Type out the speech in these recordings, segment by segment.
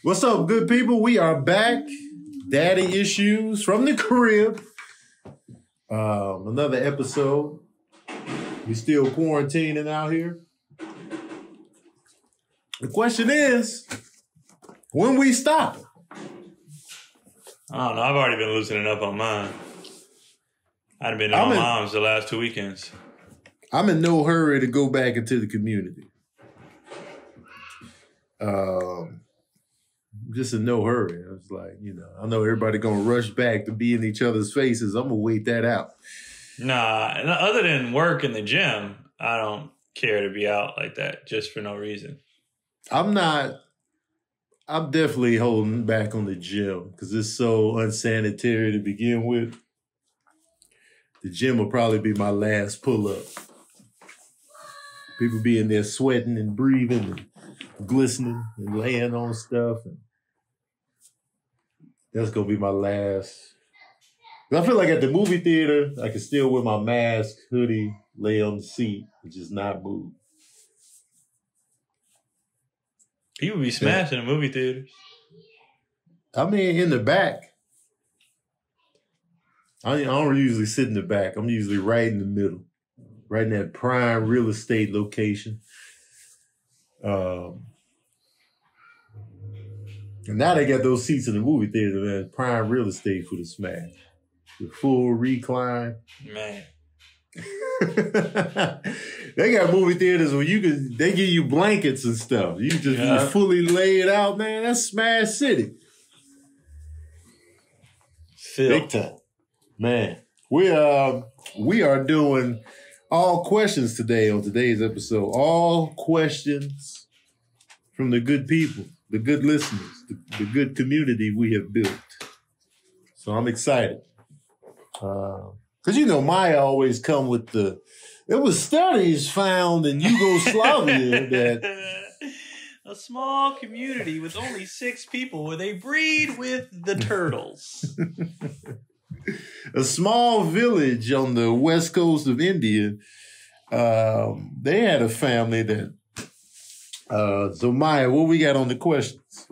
What's up, good people? We are back. Daddy issues from the crib. Another episode. We still quarantining out here. The question is, when we stop? I don't know. I've already been loosening up on mine. I've been on mom's the last 2 weekends. I'm in no hurry to go back into the community. Just in no hurry. I was like, I know everybody gonna rush back to be in each other's faces. I'm gonna wait that out. Nah, other than work in the gym, I don't care to be out like that just for no reason. I'm definitely holding back on the gym because it's so unsanitary to begin with. The gym will probably be my last pull-up. People be in there sweating and breathing and glistening and laying on stuff. And that's going to be my last. I feel like at the movie theater, I can still wear my mask, hoodie, lay on the seat, and just not move. People be smashing in movie theaters. I mean, in the back. I don't usually sit in the back. I'm usually right in the middle. Right in that prime real estate location. And now they got those seats in the movie theater, man. Prime real estate for the smash. The full recline. Man. They got movie theaters where they give you blankets and stuff. You just be fully laid out, man. That's Smash City. Big time. Man. We are doing all questions today on today's episode. All questions from the good people, the good listeners, the good community we have built. So I'm excited. Because, Maya always come with there was studies found in Yugoslavia that a small community with only 6 people where they breed with the turtles. A small village on the west coast of India. They had a family that. So Maya, what we got on the questions?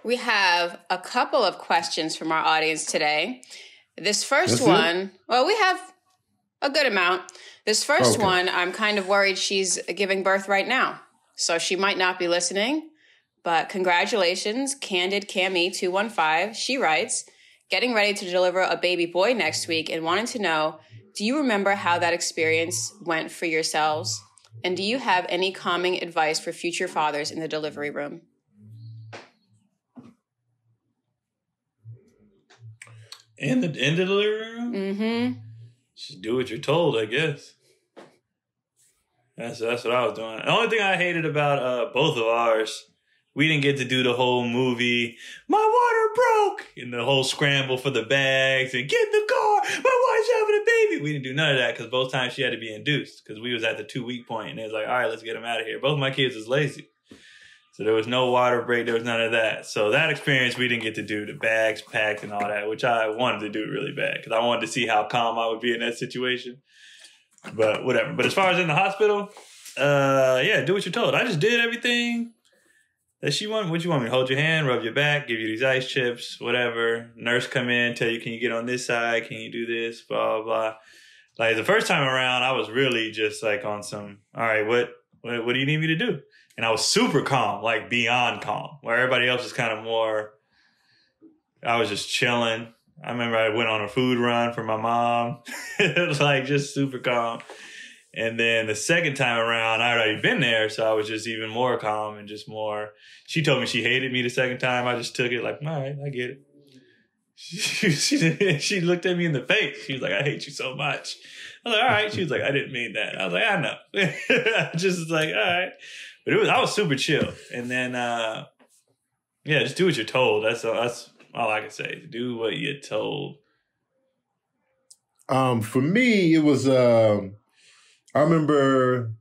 We have a couple of questions from our audience today. This first one, well, we have a good amount. This first one, I'm kind of worried she's giving birth right now. So she might not be listening. But congratulations, Candid Cammy 215. She writes, getting ready to deliver a baby boy next week and wanting to know, do you remember how that experience went for yourselves? And do you have any calming advice for future fathers in the delivery room? In the delivery room? Mm-hmm. Just do what you're told, I guess. That's what I was doing. The only thing I hated about both of ours, we didn't get to do the whole movie, my water broke, and the whole scramble for the bags and get in the car, my wife's having a baby. We didn't do none of that because both times she had to be induced because we was at the 2-week point and it was like, all right, let's get them out of here. Both my kids was lazy. So there was no water break. There was none of that. So that experience we didn't get to do, the bags packed and all that, which I wanted to do really bad because I wanted to see how calm I would be in that situation. But whatever. But as far as in the hospital, do what you're told. I just did everything that she wanted. What you want me to hold your hand, rub your back, give you these ice chips, whatever. Nurse come in, tell you, can you get on this side? Can you do this? Blah, blah, blah. Like the first time around, I was really just like on some, all right, what do you need me to do? And I was super calm, like beyond calm, where everybody else was kind of more, I was just chilling. I remember I went on a food run for my mom. It was like just super calm. And then the second time around, I'd already been there, so I was just even more calm and just more. She told me she hated me the second time. I just took it like, all right, I get it. She looked at me in the face. She was like, I hate you so much. I was like, all right. She was like, I didn't mean that. I was like, I know. Just like, all right. But I was super chill. And then, just do what you're told. That's all I can say. Do what you're told. For me, it was, I remember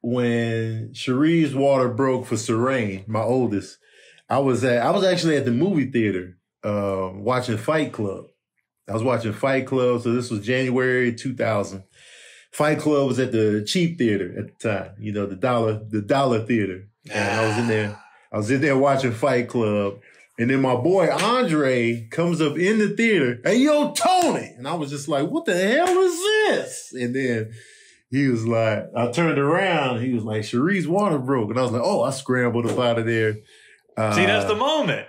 when Cherie's water broke for Serene, my oldest. I was actually at the movie theater, watching Fight Club. I was watching Fight Club. So this was January 2000. Fight Club was at the cheap theater at the time, you know, the dollar theater. And I was in there watching Fight Club. And then my boy Andre comes up in the theater. Hey, yo, Tony. And I was just like, what the hell is this? And then he was like, I turned around. He was like, Cherie's water broke. And I was like, oh, I scrambled up out of there. See, that's the moment.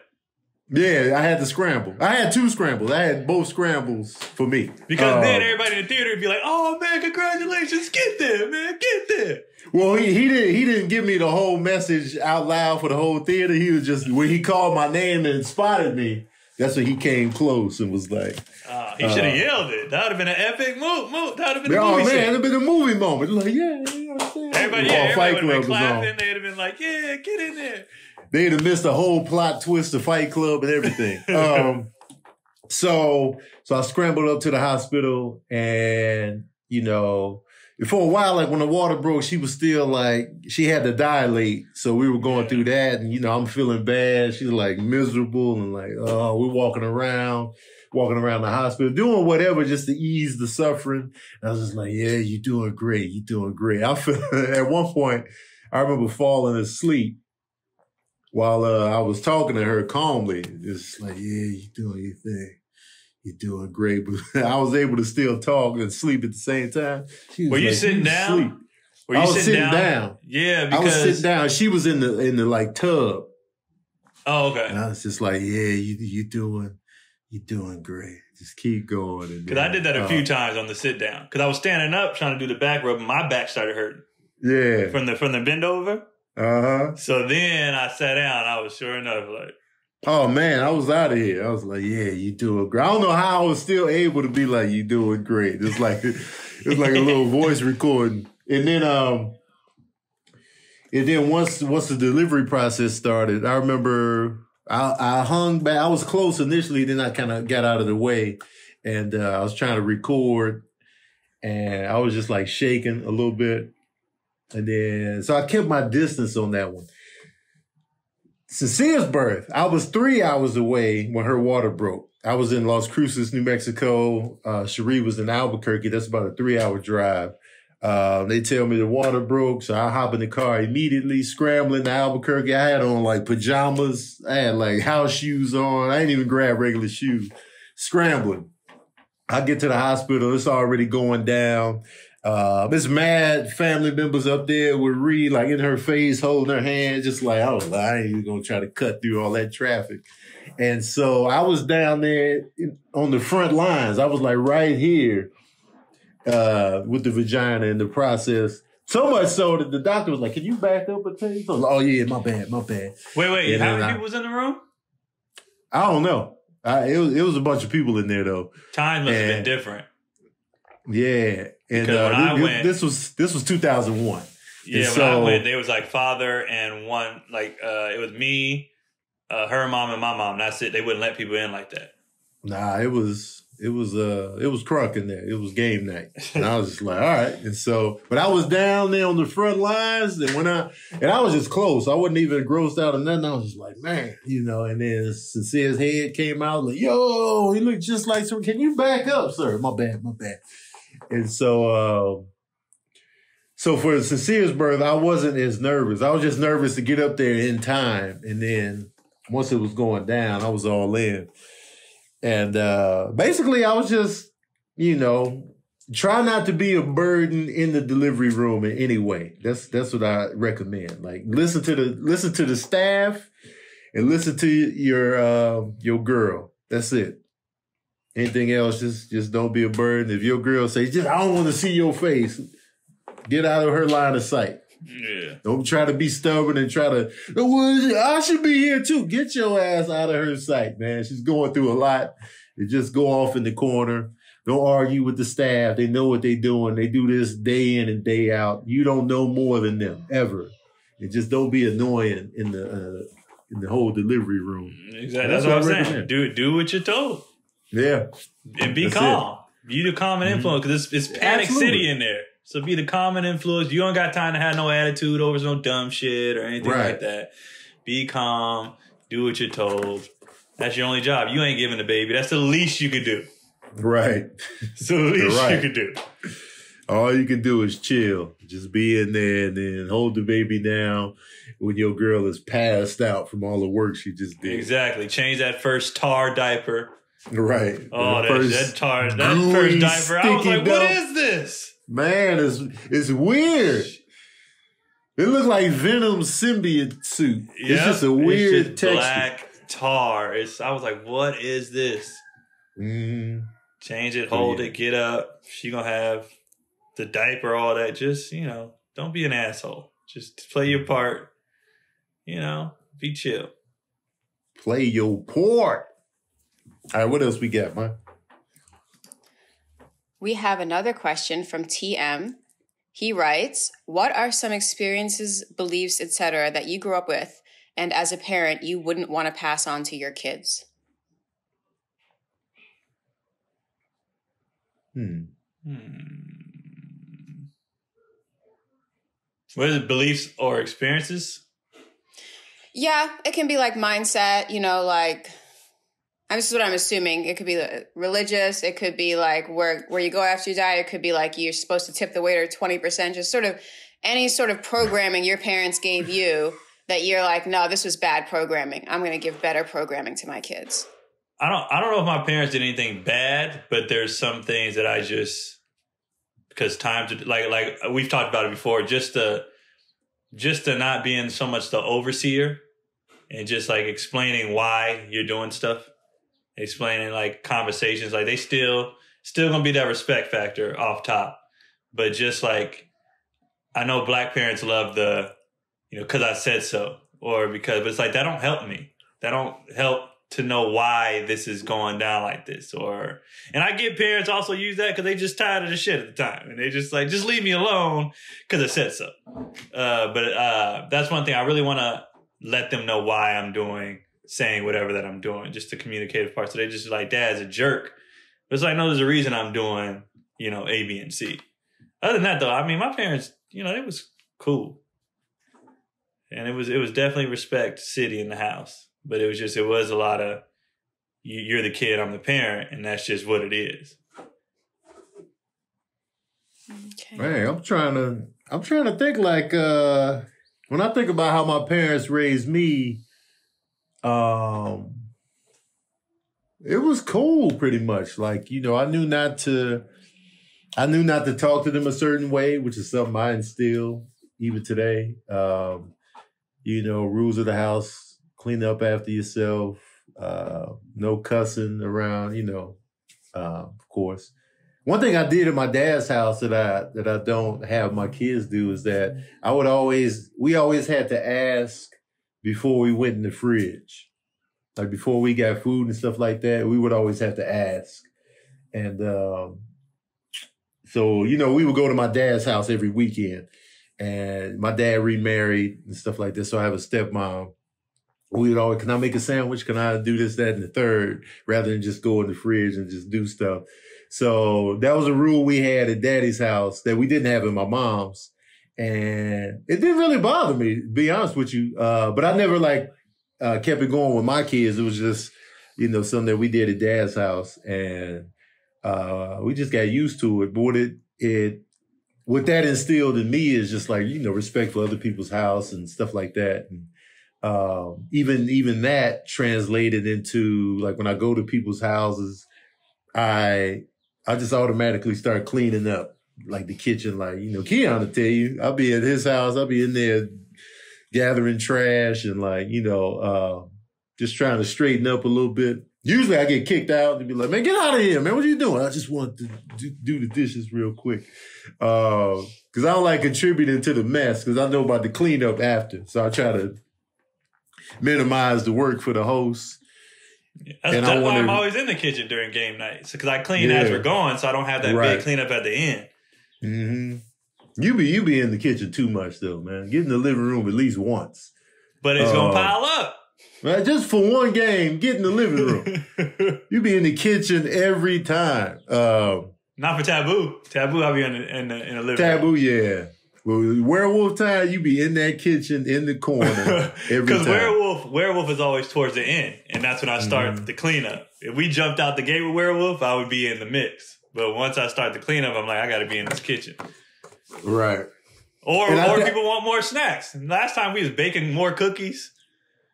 Yeah, I had to scramble. I had 2 scrambles. I had both scrambles for me. Because then everybody in the theater would be like, oh, man, congratulations. Get there, man. Get there. Well, he didn't give me the whole message out loud for the whole theater. He was just, when he called my name and spotted me, that's when he came close and was like. He should have yelled it. That would have been an epic move. That would have been a movie man, scene. it would have been a movie moment. Like, yeah, you know what I'm saying? Everybody would have been clapping. They'd have been like, yeah, get in there. They'd have missed the whole plot twist of Fight Club and everything. So I scrambled up to the hospital and, you know, for a while, like when the water broke, she was still like, she had to dilate. So we were going through that and, you know, I'm feeling bad. She's like miserable and like, oh, we're walking around the hospital, doing whatever just to ease the suffering. And I was just like, yeah, you're doing great. You're doing great. I feel, at one point, I remember falling asleep while I was talking to her calmly. Just like, yeah, you're doing your thing. You're doing great. But I was able to still talk and sleep at the same time. Were you sitting down? I was sitting down. Yeah, because I was sitting down. She was in the like tub. Oh, okay. And I was just like, yeah, you're doing great. Just keep going. Because I did that a few times on the sit down. Because I was standing up trying to do the back rub and my back started hurting. Yeah. From the bend over. Uh-huh. So then I sat down. I was sure enough like, oh man, I was out of here. I was like, yeah, you doing great. I don't know how I was still able to be like, you doing great. It's like a little voice recording. And then once the delivery process started, I remember I hung back. I was close initially, then I kind of got out of the way, and I was trying to record, and I was just like shaking a little bit, and then so I kept my distance on that one. Cecia's birth, I was 3 hours away when her water broke. I was in Las Cruces, New Mexico. Cherie was in Albuquerque. That's about a 3-hour drive. They tell me the water broke, so I hop in the car immediately, scrambling to Albuquerque. I had on like pajamas. I had like house shoes on. I didn't even grab regular shoes. Scrambling. I get to the hospital. It's already going down. There's mad family members up there with Ree, like in her face, holding her hand, just like, I ain't even gonna try to cut through all that traffic. And so I was down there on the front lines. I was like right here with the vagina in the process. So much so that the doctor was like, can you back up a take? I was like, oh yeah, my bad. Wait, how many people was in the room? I don't know. It was a bunch of people in there though. Time must have been different. Yeah. And this was 2001. Yeah, when I went, there was like father and one, like it was me, her mom and my mom. That's it. They wouldn't let people in like that. Nah, it was crunk in there. It was game night. And I was just like, all right. And so, but I was down there on the front lines and I was just close. I wasn't even grossed out or nothing. I was just like, man, you know, and then Cecia's head came out like, yo, he looked just like, sir. Can you back up, sir? My bad. And so for Cecia's birth, I wasn't as nervous. I was just nervous to get up there in time. And then once it was going down, I was all in. And basically, I was just, you know, try not to be a burden in the delivery room in any way. That's what I recommend. Like listen to the staff and listen to your girl. That's it. Anything else, just don't be a burden. If your girl says, I don't want to see your face, get out of her line of sight. Yeah. Don't try to be stubborn and try to, I should be here too. Get your ass out of her sight, man. She's going through a lot. You just go off in the corner. Don't argue with the staff. They know what they're doing. They do this day in and day out. You don't know more than them, ever. And just don't be annoying in the whole delivery room. Exactly. That's what I'm saying. Do what you're told. Yeah. And be calm. Be the calm and influence because it's panic city in there. So be the calm and influence. You don't got time to have no attitude over no dumb shit or anything like that. Be calm. Do what you're told. That's your only job. You ain't giving the baby. That's the least you could do. Right. It's the least you could do. All you can do is chill. Just be in there and then hold the baby down when your girl is passed out from all the work she just did. Exactly. Change that first tar diaper. Right. Oh, that first diaper. I was like, what is this? Man, it's weird. It looked like Venom's symbiote suit. Yep. It's just a weird texture. Black tar. I was like, what is this? Mm. Change it, hold it, get up. She gonna have the diaper, all that. Just, don't be an asshole. Just play your part. Be chill. Play your part. All right, what else we got, man? We have another question from TM. He writes, what are some experiences, beliefs, etc. that you grew up with and as a parent you wouldn't want to pass on to your kids? What is it, beliefs or experiences? Yeah, it can be like mindset, this is what I'm assuming. It could be religious. It could be like where you go after you die. It could be like you're supposed to tip the waiter 20%. Just sort of any sort of programming your parents gave you that you're like, no, this was bad programming. I'm going to give better programming to my kids. I don't know if my parents did anything bad, but there's some things that I just, because times like we've talked about it before, just to not being so much the overseer and just like explaining why you're doing stuff. Explaining like conversations, like they still gonna be that respect factor off top, but just like I know Black parents love the, because I said so, but it's like that don't help me. That don't help to know why this is going down like this, and I get parents also use that because they just tired of the shit at the time, and they just like just leave me alone because I said so. But that's one thing I really want to let them know why I'm saying whatever that I'm doing, just the communicative part. So they just like, Dad's a jerk. But it's like, no, there's a reason I'm doing, A, B, and C. Other than that, though, I mean, my parents, it was cool. And it was definitely respect city in the house. But it was a lot of, you're the kid, I'm the parent, and that's just what it is. Okay. Man, I'm trying to think like, when I think about how my parents raised me, it was cool pretty much. Like, I knew not to talk to them a certain way, which is something I instill even today. Rules of the house, clean up after yourself, no cussing around, of course. One thing I did at my dad's house that I don't have my kids do is that we always had to ask before we went in the fridge. Like before we got food and stuff like that, we would always have to ask. And so, we would go to my dad's house every weekend. And my dad remarried and stuff like this. So I have a stepmom. We would always, can I make a sandwich? Can I do this, that, and the third? Rather than just go in the fridge and just do stuff. So that was a rule we had at Daddy's house that we didn't have in my mom's. And it didn't really bother me, to be honest with you. But I never kept it going with my kids. It was just, something that we did at Dad's house. And we just got used to it. But what that instilled in me is just like, respect for other people's house and stuff like that. And even that translated into like when I go to people's houses, I just automatically start cleaning up like the kitchen. Like, Keon will tell you, I'll be at his house, I'll be in there gathering trash and just trying to straighten up a little bit. Usually I get kicked out and be like, man, get out of here, man. What are you doing? I just want to do the dishes real quick. Cause I don't like contributing to the mess because I know about the cleanup after. So I try to minimize the work for the host. Yeah, that's why I'm always in the kitchen during game nights. Because I clean as we're going, so I don't have that big cleanup at the end. Mm-hmm. You be in the kitchen too much though, man. Get in the living room at least once. But it's gonna pile up. Right, just for one game, get in the living room. You be in the kitchen every time. Not for Taboo. Taboo, I'll be in the living room. Taboo, yeah. Well, werewolf time, you be in that kitchen in the corner every time. Because werewolf is always towards the end, and that's when I start the cleanup. If we jumped out the gate with werewolf, I would be in the mix. But once I start the cleanup, I'm like, I got to be in this kitchen. Right. Or people want more snacks. And last time we was baking more cookies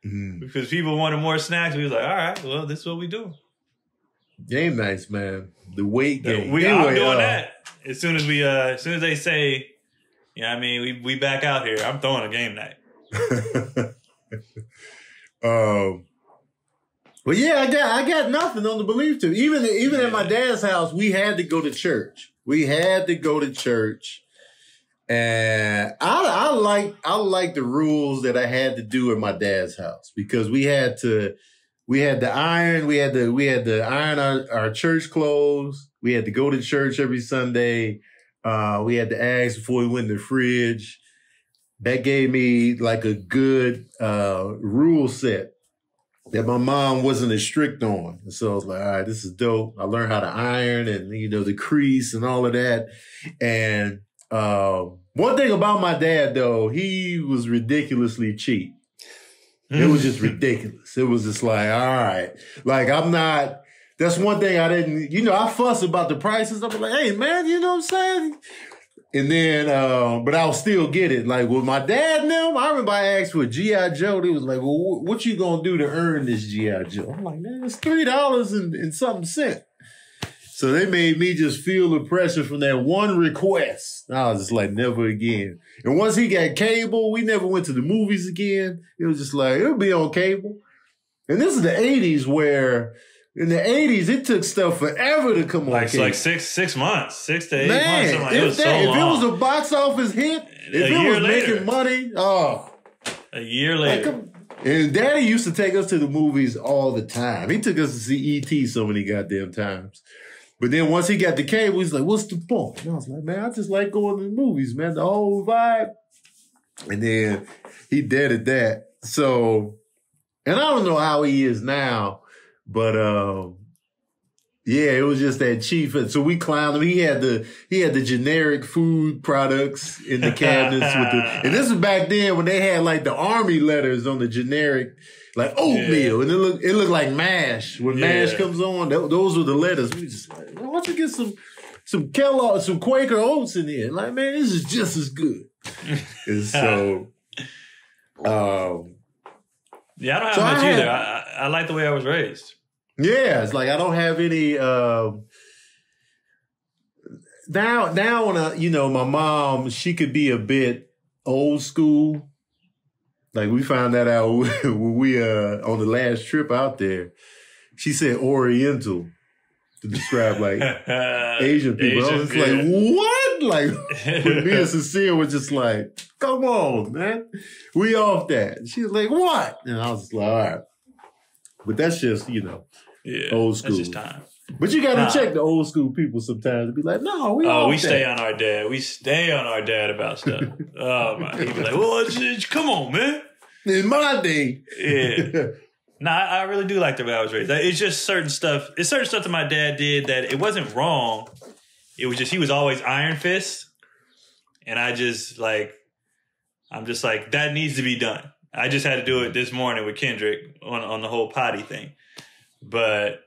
because people wanted more snacks. We was like, all right, well, this is what we do. Game nights, man. The weight game. I'm doing that. As soon as they say, I mean, we back out here, I'm throwing a game night. Well, yeah, I got nothing on the belief to. Even at my dad's house, we had to go to church. And I like the rules that I had to do at my dad's house because we had to iron our church clothes. We had to go to church every Sunday. We had to ask before we went in the fridge. That gave me like a good rule set that my mom wasn't as strict on. And so I was like, all right, this is dope. I learned how to iron and, the crease and all of that. And one thing about my dad, though, he was ridiculously cheap. It was just ridiculous. It was just like, all right. Like, that's one thing I didn't, I fuss about the prices. I'm like, hey, man, you know what I'm saying? And then, but I'll still get it. Like with my dad and them, I remember I asked for a G.I. Joe. They was like, well, what you gonna do to earn this G.I. Joe? I'm like, man, it's $3 and something cent. So they made me just feel the pressure from that one request. I was just like, never again. And once he got cable, we never went to the movies again. It was just like, it'll be on cable. And this is the 80s where... In the 80s, it took stuff forever to come on. Like 6 months, 6 to 8 months. Like, it was long. If it was a box office hit, if it was making money, a year later. And Daddy used to take us to the movies all the time. He took us to see E.T. so many goddamn times. But then once he got the cable, he's like, what's the point? And I was like, man, I just like going to the movies, man, the whole vibe. And then he dead at that. So, and I don't know how he is now. But yeah, it was just that cheap. So we clowned him. He had the generic food products in the cabinets and this is back then when they had like the army letters on the generic, like oatmeal, and it looked like MASH. When MASH comes on, those were the letters. We just like, why don't you get some Kellogg, some Quaker Oats in there? Like, man, this is just as good. And so, yeah, I don't have much either. I like the way I was raised. Yeah, it's like I don't have any. Now when my mom, she could be a bit old school. Like we found that out when we on the last trip out there. She said Oriental to describe like Asian people. I was like, what? Like when me and Cecile were just like, come on, man, we off that. She was like, what? And I was just like, all right. But that's just, old school. That's just time. But you got to check the old school people sometimes and be like, no, we stay on our dad. We stay on our dad about stuff. Oh, my. He'd be like, well, come on, man. In my day. Yeah. No, I really do like the way I was raised. It's just certain stuff. It's certain stuff that my dad did that it wasn't wrong. It was just, he was always iron fist. And I'm just like, that needs to be done. I just had to do it this morning with Kendrick on the whole potty thing. But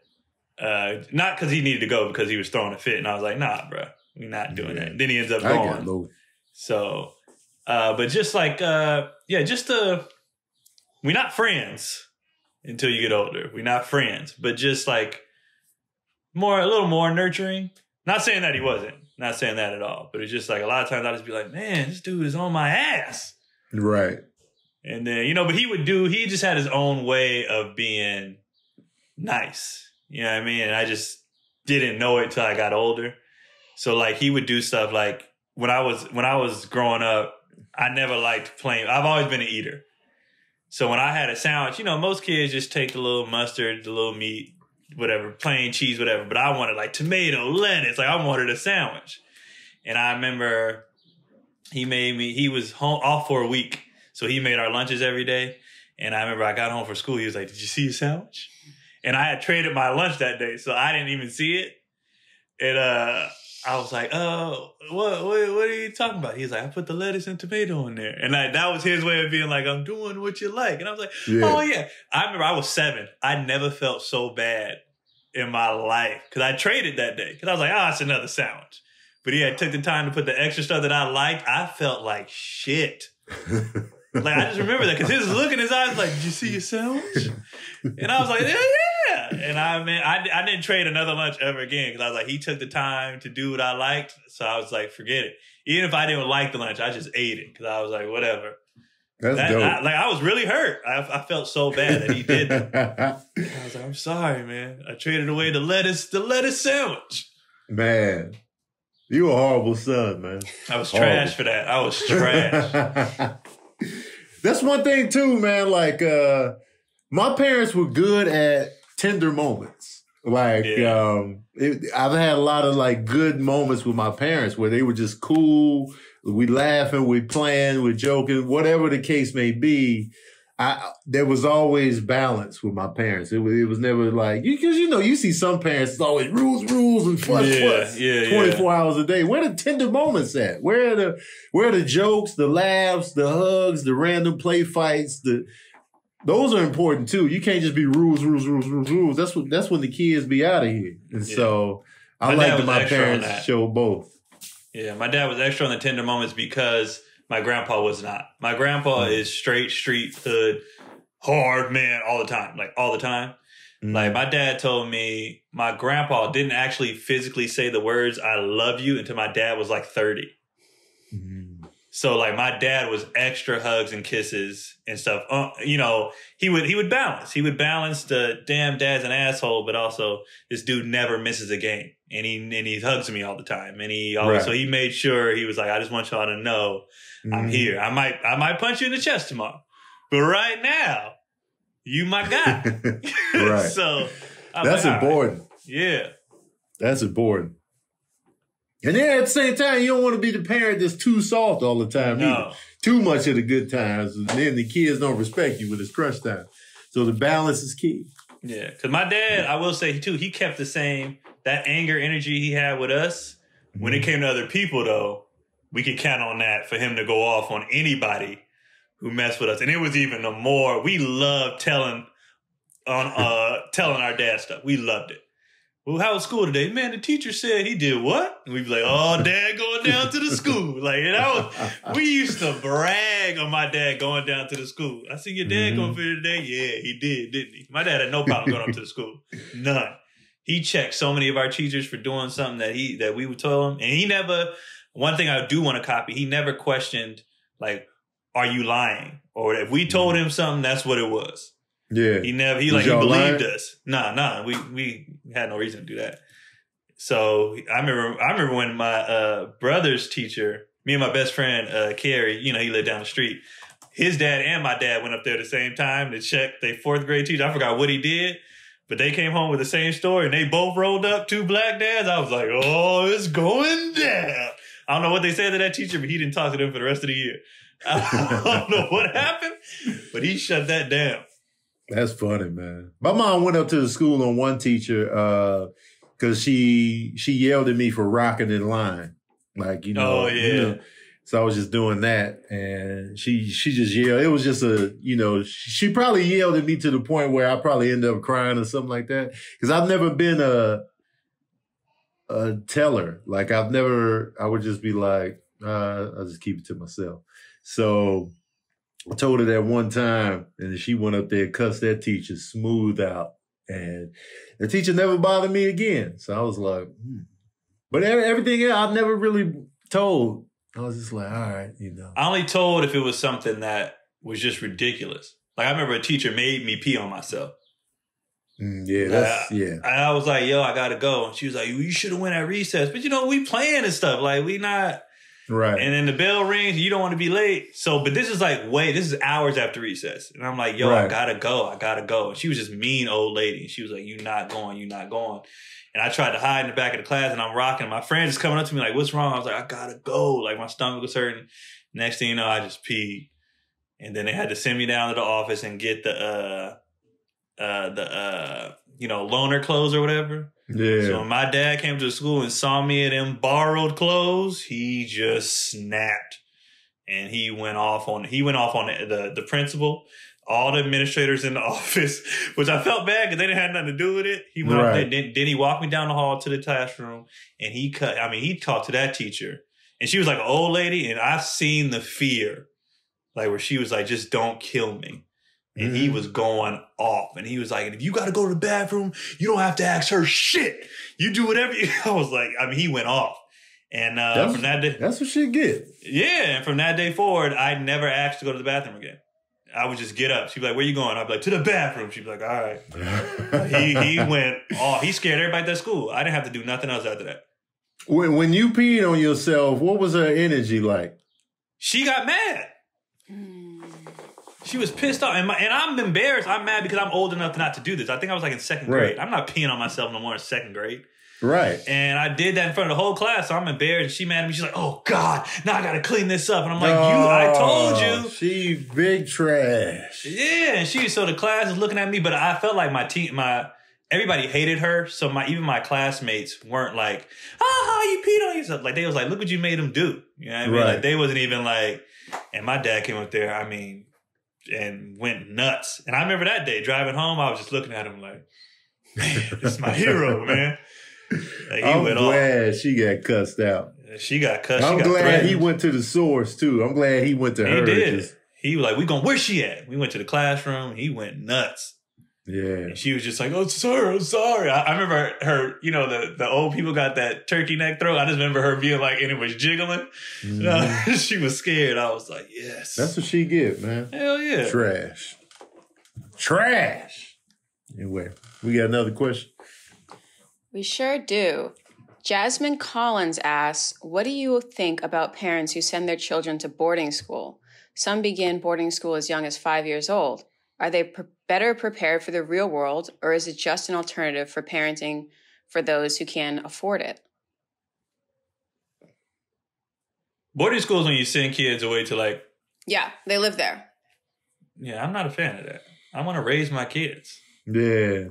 not because he needed to go, because he was throwing a fit. And I was like, nah, bro, we're not doing that. Then he ends up going. So, but just like, we're not friends until you get older. We're not friends, but just like a little more nurturing. Not saying that he wasn't. Not saying that at all. But it's just like a lot of times I just be like, man, this dude is on my ass. Right. And then, but he just had his own way of being nice. You know what I mean? And I just didn't know it till I got older. So like he would do stuff like when I was growing up, I never liked plain. I've always been an eater. So when I had a sandwich, most kids just take the little mustard, the little meat, whatever, plain cheese, whatever. But I wanted like tomato, lettuce. Like I wanted a sandwich. And I remember he was off for a week. So he made our lunches every day. And I remember I got home from school. He was like, did you see your sandwich? And I had traded my lunch that day. So I didn't even see it. And I was like, oh, what are you talking about? He's like, I put the lettuce and tomato in there. And that was his way of being like, I'm doing what you like. And I was like, oh, yeah. I remember I was 7. I never felt so bad in my life. Because I traded that day. Because I was like, it's another sandwich. But he had took the time to put the extra stuff that I liked. I felt like shit. Like, I just remember that. Because his look in his eyes like, did you see your sandwich? And I was like, yeah. And I didn't trade another lunch ever again. Because I was like, he took the time to do what I liked. So I was like, forget it. Even if I didn't like the lunch, I just ate it. Because I was like, whatever. That's dope. I was really hurt. I felt so bad that he did that. I was like, I'm sorry, man. I traded away the lettuce sandwich. Man, you a horrible son, man. I was trash for that. I was trash. That's one thing too, man. Like, my parents were good at tender moments. Like, I've had a lot of like good moments with my parents where they were just cool. We laughing, we playing, we joking, whatever the case may be. There was always balance with my parents. It was never like, because you see some parents, it's always rules and fuss. 24 hours a day. Where the tender moments at? Where are the jokes, the laughs, the hugs, the random play fights? Those are important too. You can't just be rules. That's when the kids be out of here. And so I like that my parents show both. Yeah, my dad was extra on the tender moments because my grandpa was not. My grandpa is straight street hood, hard man all the time. Like, all the time. Mm. Like, my dad told me my grandpa didn't actually physically say the words, I love you, until my dad was like 30. Mm. So, like, my dad was extra hugs and kisses and stuff. He would balance. He would balance the damn dad's an asshole, but also this dude never misses a game. And he hugs me all the time. And he always, so he made sure he was like, I just want y'all to know I'm here. I might punch you in the chest tomorrow, but right now, you my guy. Right. So that's important. Right. Yeah. That's important. And then at the same time, you don't want to be the parent that's too soft all the time either. Too much of the good times. And then the kids don't respect you when it's crunch time. So the balance is key. Yeah. Because my dad, I will say too, he kept the same, that anger energy he had with us. When it came to other people though, we could count on that for him to go off on anybody who messed with us. And it was even more, we loved telling our dad stuff. We loved it. Well, how was school today? Man, the teacher said he did what? And we'd be like, oh, dad going down to the school. Like, we used to brag on my dad going down to the school. I see your dad going for it today. Yeah, he did, didn't he? My dad had no problem going up to the school. None. He checked so many of our teachers for doing something that we would tell him. And he never, one thing I do want to copy, he never questioned, like, are you lying? Or if we told him something, that's what it was. Yeah. He believed us. Nah. We had no reason to do that. So I remember when my brother's teacher, me and my best friend, Carrie, he lived down the street. His dad and my dad went up there at the same time to check their fourth grade teacher. I forgot what he did, but they came home with the same story and they both rolled up, two black dads. I was like, oh, it's going down. I don't know what they said to that teacher, but he didn't talk to them for the rest of the year. I don't know what happened, but he shut that down. That's funny, man. My mom went up to the school on one teacher because she yelled at me for rocking in line. Like, Oh, yeah. So I was just doing that. And she just yelled. It was just she probably yelled at me to the point where I probably ended up crying or something like that. Because I've never been a teller. Like, I would just be like, I'll just keep it to myself. So I told her that one time, and she went up there and cussed that teacher smooth out. And the teacher never bothered me again. So I was like, But everything else, I've never really told. I was just like, all right, I only told if it was something that was just ridiculous. Like, I remember a teacher made me pee on myself. I was like, yo, I gotta go. And she was like, you should have went at recess. But, we playing and stuff. Like, we not... Right. And then the bell rings, you don't want to be late. So, but this is this is hours after recess. And I'm like, yo, I gotta go. And she was just mean old lady. And she was like, you're not going. And I tried to hide in the back of the class and I'm rocking. My friend is coming up to me like, what's wrong? I was like, I gotta go. Like, my stomach was hurting. Next thing you know, I just peed. And then they had to send me down to the office and get the loaner clothes or whatever. Yeah. So when my dad came to the school and saw me in them borrowed clothes, he just snapped. and he went off on the principal, all the administrators in the office, which I felt bad because they didn't have nothing to do with it. He went off there, then he walked me down the hall to the classroom, and he talked to that teacher, and she was like an old lady, and I've seen the fear, like where she was like, just don't kill me. And he was going off. And he was like, if you got to go to the bathroom, you don't have to ask her shit. You do whatever you... I was like, he went off. And from that day... That's what she get. Yeah. And from that day forward, I never asked to go to the bathroom again. I would just get up. She'd be like, where you going? I'd be like, to the bathroom. She'd be like, all right. He went off. He scared everybody at that school. I didn't have to do nothing else after that. When you peed on yourself, what was her energy like? She got mad. She was pissed off. And I'm embarrassed. I'm mad because I'm old enough not to do this. I think I was like in second grade. I'm not peeing on myself no more in second grade. Right. And I did that in front of the whole class, so I'm embarrassed. She mad at me. She's like, oh, God, now I got to clean this up. And I'm like, I told you. She big trash. Yeah. And so the class is looking at me, but I felt like everybody hated her. So even my classmates weren't like, you peed on yourself. Like, they was like, look what you made him do. You know what I mean? Right. Like, they wasn't even like, and my dad came up there, and went nuts. And I remember that day driving home, I was just looking at him like, man, this is my hero, man. Like, I'm glad she got cussed out. She got cussed. I'm glad threatened. he went to the source too. I'm glad he went to her. He did. He was like, where's she at? We went to the classroom. He went nuts. Yeah. And she was just like, oh, I'm sorry. I remember her, the old people got that turkey neck throat. I just remember her being like, and it was jiggling. She was scared. I was like, yes. That's what she get, man. Hell yeah. Trash. Anyway, we got another question. We sure do. Jasmine Collins asks, what do you think about parents who send their children to boarding school? Some begin boarding school as young as 5 years old. Are they better prepared for the real world, or is it just an alternative for parenting for those who can afford it? Boarding school is when you send kids away to Yeah, they live there. Yeah, I'm not a fan of that. I want to raise my kids. Yeah.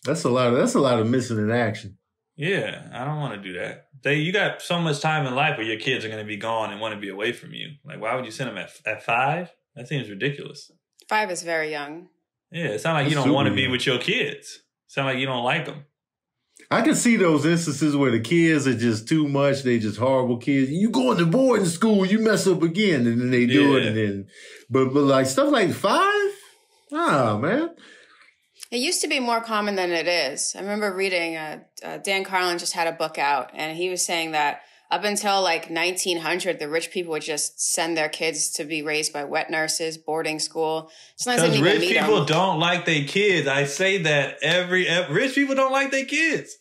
That's a lot of missing in action. Yeah, I don't want to do that. You got so much time in life where your kids are going to be gone and want to be away from you. Like, why would you send them at 5? That seems ridiculous. 5 is very young. Yeah, it sounds like you don't want to be with your kids. It sounds like you don't like them. I can see those instances where the kids are just too much. They just horrible kids. You going to boarding school, you mess up again, and then they do it. And then, but like stuff like 5? Man. It used to be more common than it is. I remember reading, Dan Carlin just had a book out, and he was saying that up until 1900, the rich people would just send their kids to be raised by wet nurses, boarding school. Because rich people don't like their kids. I say that rich people don't like their kids.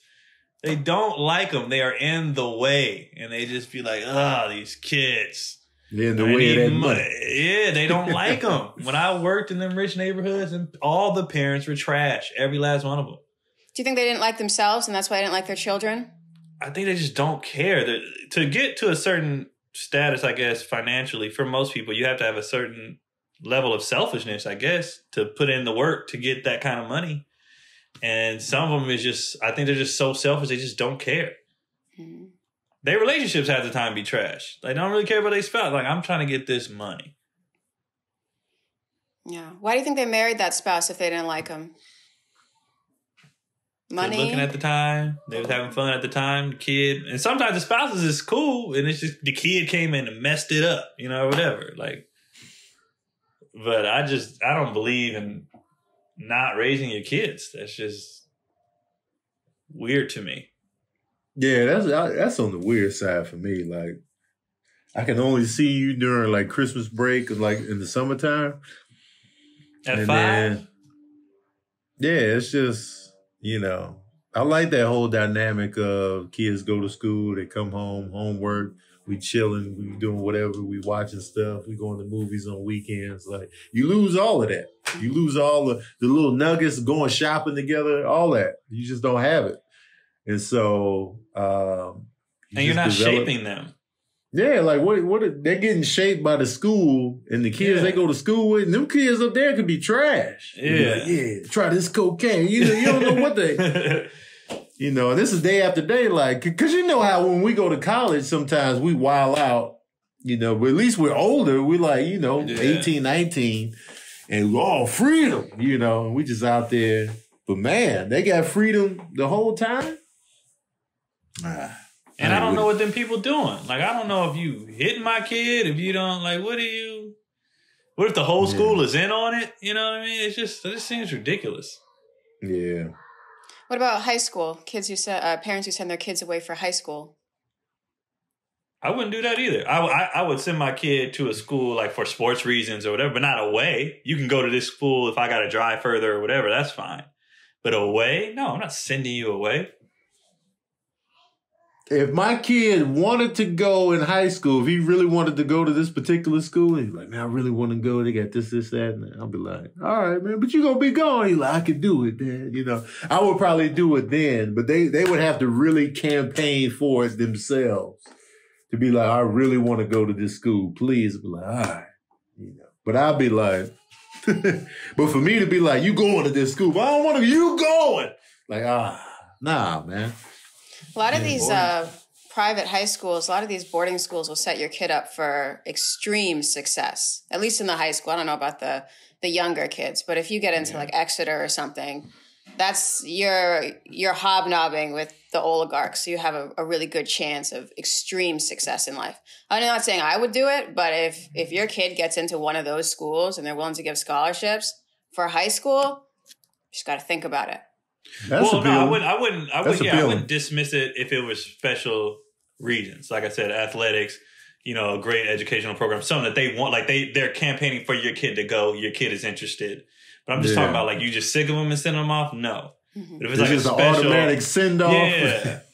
They don't like them. They are in the way, and they just be like, these kids. They're in the way of that money. Yeah, they don't like them. When I worked in them rich neighborhoods, and all the parents were trash, every last one of them. Do you think they didn't like themselves, and that's why they didn't like their children? I think they just don't care. To get to a certain status, I guess, financially, for most people, you have to have a certain level of selfishness, I guess, to put in the work to get that kind of money. And some of them is just, I think they're just so selfish, they just don't care. Mm-hmm. Their relationships half the time be trash. They don't really care about their spouse. Like, I'm trying to get this money. Yeah. Why do you think they married that spouse if they didn't like him? Money? They were looking at the time. They was having fun at the time. The kid. And sometimes the spouses is cool. And it's just the kid came in and messed it up. Whatever. But I don't believe in not raising your kids. That's just weird to me. Yeah, that's on the weird side for me. Like, I can only see you during Christmas break and in the summertime. At 5? Yeah, it's just, I like that whole dynamic of kids go to school, they come home, homework, we chilling, we doing whatever, we watching stuff, we going to movies on weekends. You lose all of that. You lose all the little nuggets, going shopping together, all that. You just don't have it. And so, and you're not shaping them. Yeah, what they're getting shaped by the school, and the kids they go to school with, and them kids up there could be trash. Yeah, try this cocaine. You don't know what they, and this is day after day, because how when we go to college, sometimes we wild out You know, but at least we're older. We're like, 18, 19, and we're all freedom, and we just out there. But man, they got freedom the whole time. And I don't know what them people doing. Like, I don't know if you hitting my kid, if you don't, like, what if the whole school is in on it? You know what I mean? It just seems ridiculous. Yeah. What about high school? Parents who send their kids away for high school. I wouldn't do that either. I would send my kid to a school like for sports reasons or whatever, but not away. You can go to this school if I got to drive further or whatever. That's fine. But away? No, I'm not sending you away. If my kid wanted to go in high school, if he really wanted to go to this particular school, he's like, man, I really want to go. They got this, that, and that. I'll be like, all right, man, but you going to be gone. He's like, I could do it, Dad. I would probably do it then, but they would have to really campaign for it themselves to be like, I really want to go to this school. Please. I'd be like, all right. But I'd be like, but for me to be like, you going to this school, but I don't want to, you going. Like, nah, man. A lot of these private high schools, a lot of these boarding schools will set your kid up for extreme success, at least in the high school. I don't know about the younger kids, but if you get into like Exeter or something, that's you're hobnobbing with the oligarchs. So you have a really good chance of extreme success in life. I'm not saying I would do it, but if your kid gets into one of those schools and they're willing to give scholarships for high school, you just got to think about it. I wouldn't dismiss it if it was special reasons. Like I said, athletics, a great educational program, something that they want, like they're campaigning for your kid to go. Your kid is interested, but I'm just talking about like you just sick of them and send them off. No, but if it's like just an automatic send off,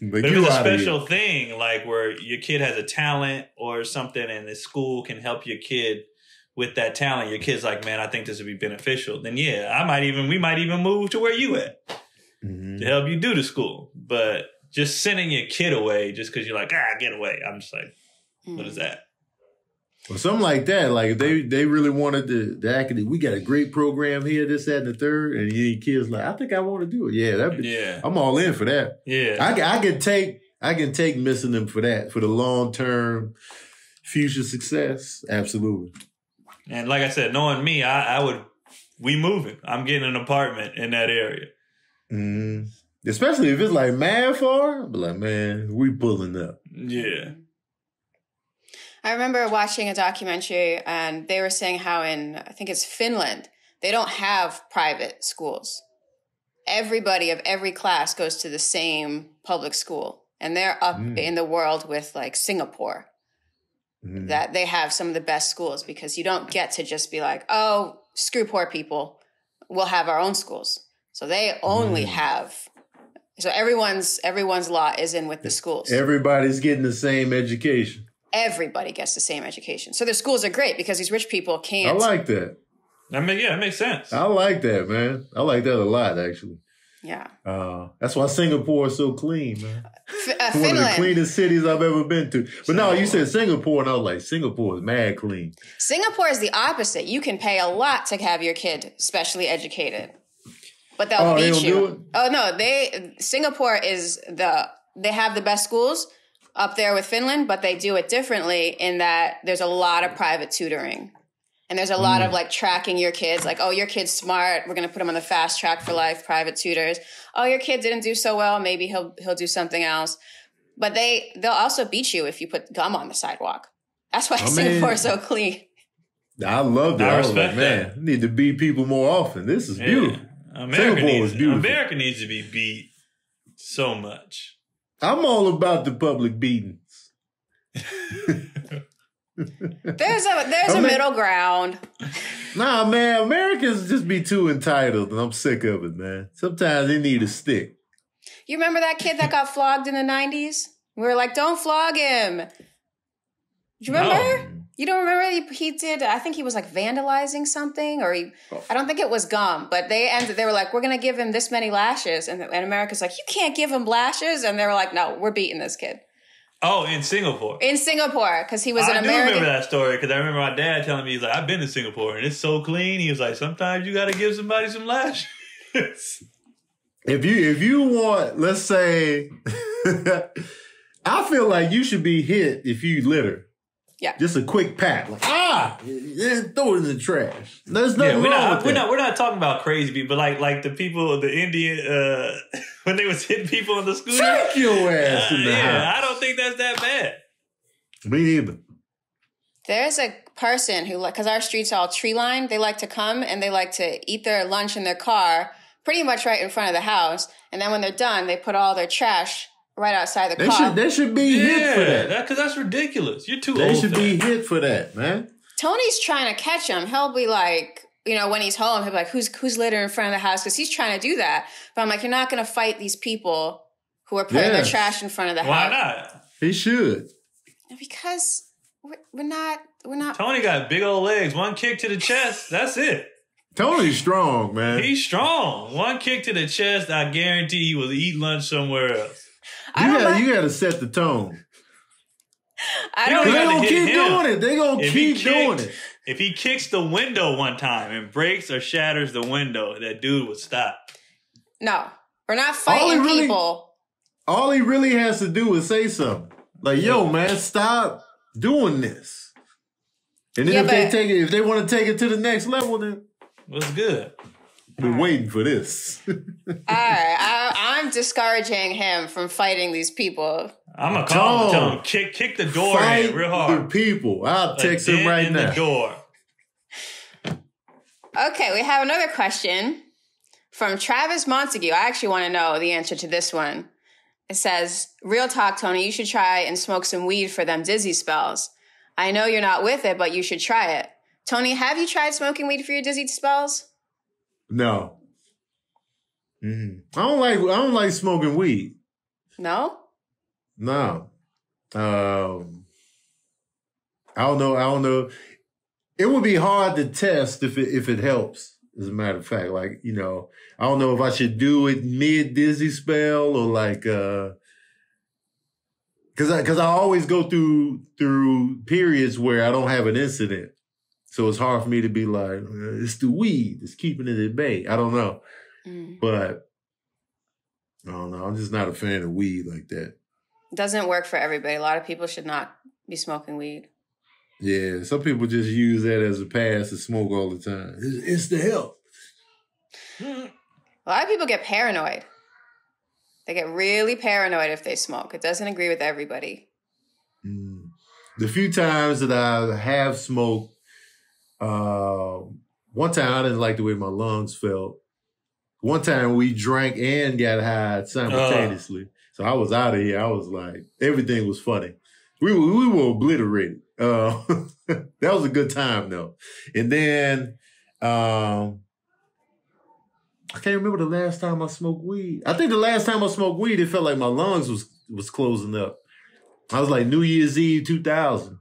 but if it's a special thing, like where your kid has a talent or something, and the school can help your kid with that talent, your kid's like, man, I think this would be beneficial. Then we might even move to where you at. To help you do the school. But just sending your kid away just because you're like, get away. I'm just like, what is that? Well, something like that. Like they really wanted the academy. We got a great program here, this, that, and the third. And your kid's like, I think I want to do it. I'm all in for that. Yeah. I can take missing them for that, for the long-term future success. Absolutely. And like I said, knowing me, we moving. I'm getting an apartment in that area. Especially if it's like mad far, I'll be like, man, we pulling up. Yeah. I remember watching a documentary and they were saying how in, I think it's Finland, they don't have private schools. Everybody of every class goes to the same public school. And they're up in the world with like Singapore. That they have some of the best schools because you don't get to just be like, oh, screw poor people. We'll have our own schools. So they only have, so everyone's lot is in with the schools. Everybody's getting the same education. Everybody gets the same education. So their schools are great because these rich people can't. I like that. That makes sense. I like that, man. I like that a lot, actually. Yeah. That's why Singapore is so clean, man. Finland. One of the cleanest cities I've ever been to. But no, you said Singapore, and I was like, Singapore is mad clean. Singapore is the opposite. You can pay a lot to have your kid specially educated. But they'll beat you. Oh no, Singapore they have the best schools up there with Finland, but they do it differently in that there's a lot of private tutoring. And there's a lot of like tracking your kids, like, oh, your kid's smart. We're going to put him on the fast track for life, private tutors. Oh, your kid didn't do so well. Maybe he'll do something else. But they'll also beat you if you put gum on the sidewalk. That's why Singapore is so clean. I love that. I was like, man, I need to beat people more often. This is beautiful. America needs to be beat so much. I'm all about the public beatings. There's a middle ground. Nah, man, Americans just be too entitled, and I'm sick of it, man. Sometimes they need a stick. You remember that kid that got flogged in the 90s? We were like, don't flog him. Do you remember? No. You don't remember he did, I think he was like vandalizing something, or I don't think it was gum, but they were like, we're going to give him this many lashes. And America's like, you can't give him lashes. And they were like, no, we're beating this kid. Oh, in Singapore. In Singapore, because he was an American. I do remember that story, because I remember my dad telling me, he's like, I've been to Singapore, and it's so clean. He was like, sometimes you got to give somebody some lashes. If you want, let's say, I feel like you should be hit if you litter. Yeah. Just a quick pat. Like, throw it in the trash. There's nothing wrong with that. We're not talking about crazy people, but like the people, the Indian, when they was hitting people on the scooter. Take your ass in the house. I don't think that's that bad. Me neither. There's a person who, because our street's all tree lined, they like to come and they like to eat their lunch in their car pretty much right in front of the house. And then when they're done, they put all their trash right outside the car. They should be hit for that. Because that's ridiculous. You're too old. They should be hit for that, man. Tony's trying to catch him. He'll be like, when he's home, he'll be like, who's litter in front of the house? Because he's trying to do that. But I'm like, you're not going to fight these people who are putting their trash in front of the house. Why not? He should. Because we're not. Tony got big old legs. One kick to the chest. That's it. Tony's strong, man. He's strong. One kick to the chest, I guarantee he will eat lunch somewhere else. You got to set the tone. I don't. They gonna keep doing it. They gonna keep doing it. If he kicks the window one time and breaks or shatters the window, that dude would stop. No, we're not fighting people. All he really has to do is say something. Like, yo, man, stop doing this. And then if they want to take it to the next level, then what's good? We're waiting for this. All right, I'm discouraging him from fighting these people. I'm gonna call him, tell him kick the door in real hard. The people. I'll text him right now. The door. Okay, we have another question from Travis Montague. I actually want to know the answer to this one. It says, "Real talk, Tony. You should try and smoke some weed for them dizzy spells. I know you're not with it, but you should try it. Tony, have you tried smoking weed for your dizzy spells?" No. Mm-hmm. I don't like smoking weed. No? No. I don't know. It would be hard to test if it helps, as a matter of fact. Like, I don't know if I should do it mid-dizzy spell or like, because I always go through periods where I don't have an incident. So it's hard for me to be like, it's the weed. It's keeping it at bay. I don't know. But I don't know. I'm just not a fan of weed like that. Doesn't work for everybody. A lot of people should not be smoking weed. Yeah. Some people just use that as a pass to smoke all the time. It's the help. A lot of people get paranoid. They get really paranoid if they smoke. It doesn't agree with everybody. The few times that I have smoked, one time I didn't like the way my lungs felt. One time we drank and got high simultaneously. So I was out of here. I was like, everything was funny. We were obliterated. That was a good time though. And then, I can't remember the last time I smoked weed. I think the last time I smoked weed, it felt like my lungs was closing up. I was like New Year's Eve 2000.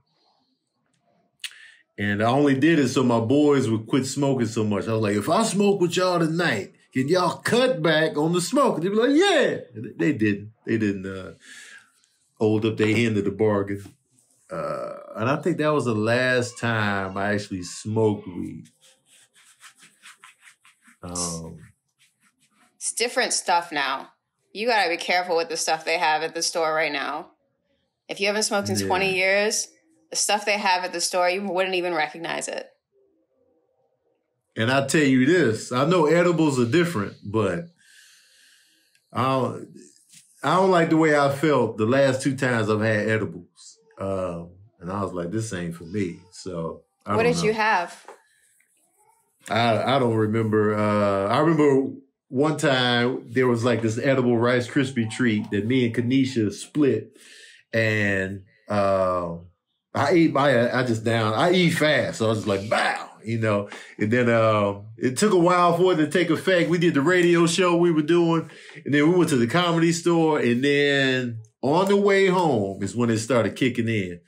And I only did it so my boys would quit smoking so much. I was like, if I smoke with y'all tonight, can y'all cut back on the smoke? And they'd be like, yeah. They didn't. They didn't hold up their end of the bargain. And I think that was the last time I actually smoked weed. It's different stuff now. You got to be careful with the stuff they have at the store right now. If you haven't smoked in 20 years, the stuff they have at the store, you wouldn't even recognize it. And I tell you this, I know edibles are different, but I don't like the way I felt the last 2 times I've had edibles. And I was like, this ain't for me. So what did you have? I don't remember. I remember one time there was like this edible Rice Krispie treat that me and Kanisha split. And I eat fast. So I was like, bow, and then it took a while for it to take effect. We did the radio show we were doing, and then we went to the Comedy Store, and then on the way home is when it started kicking in.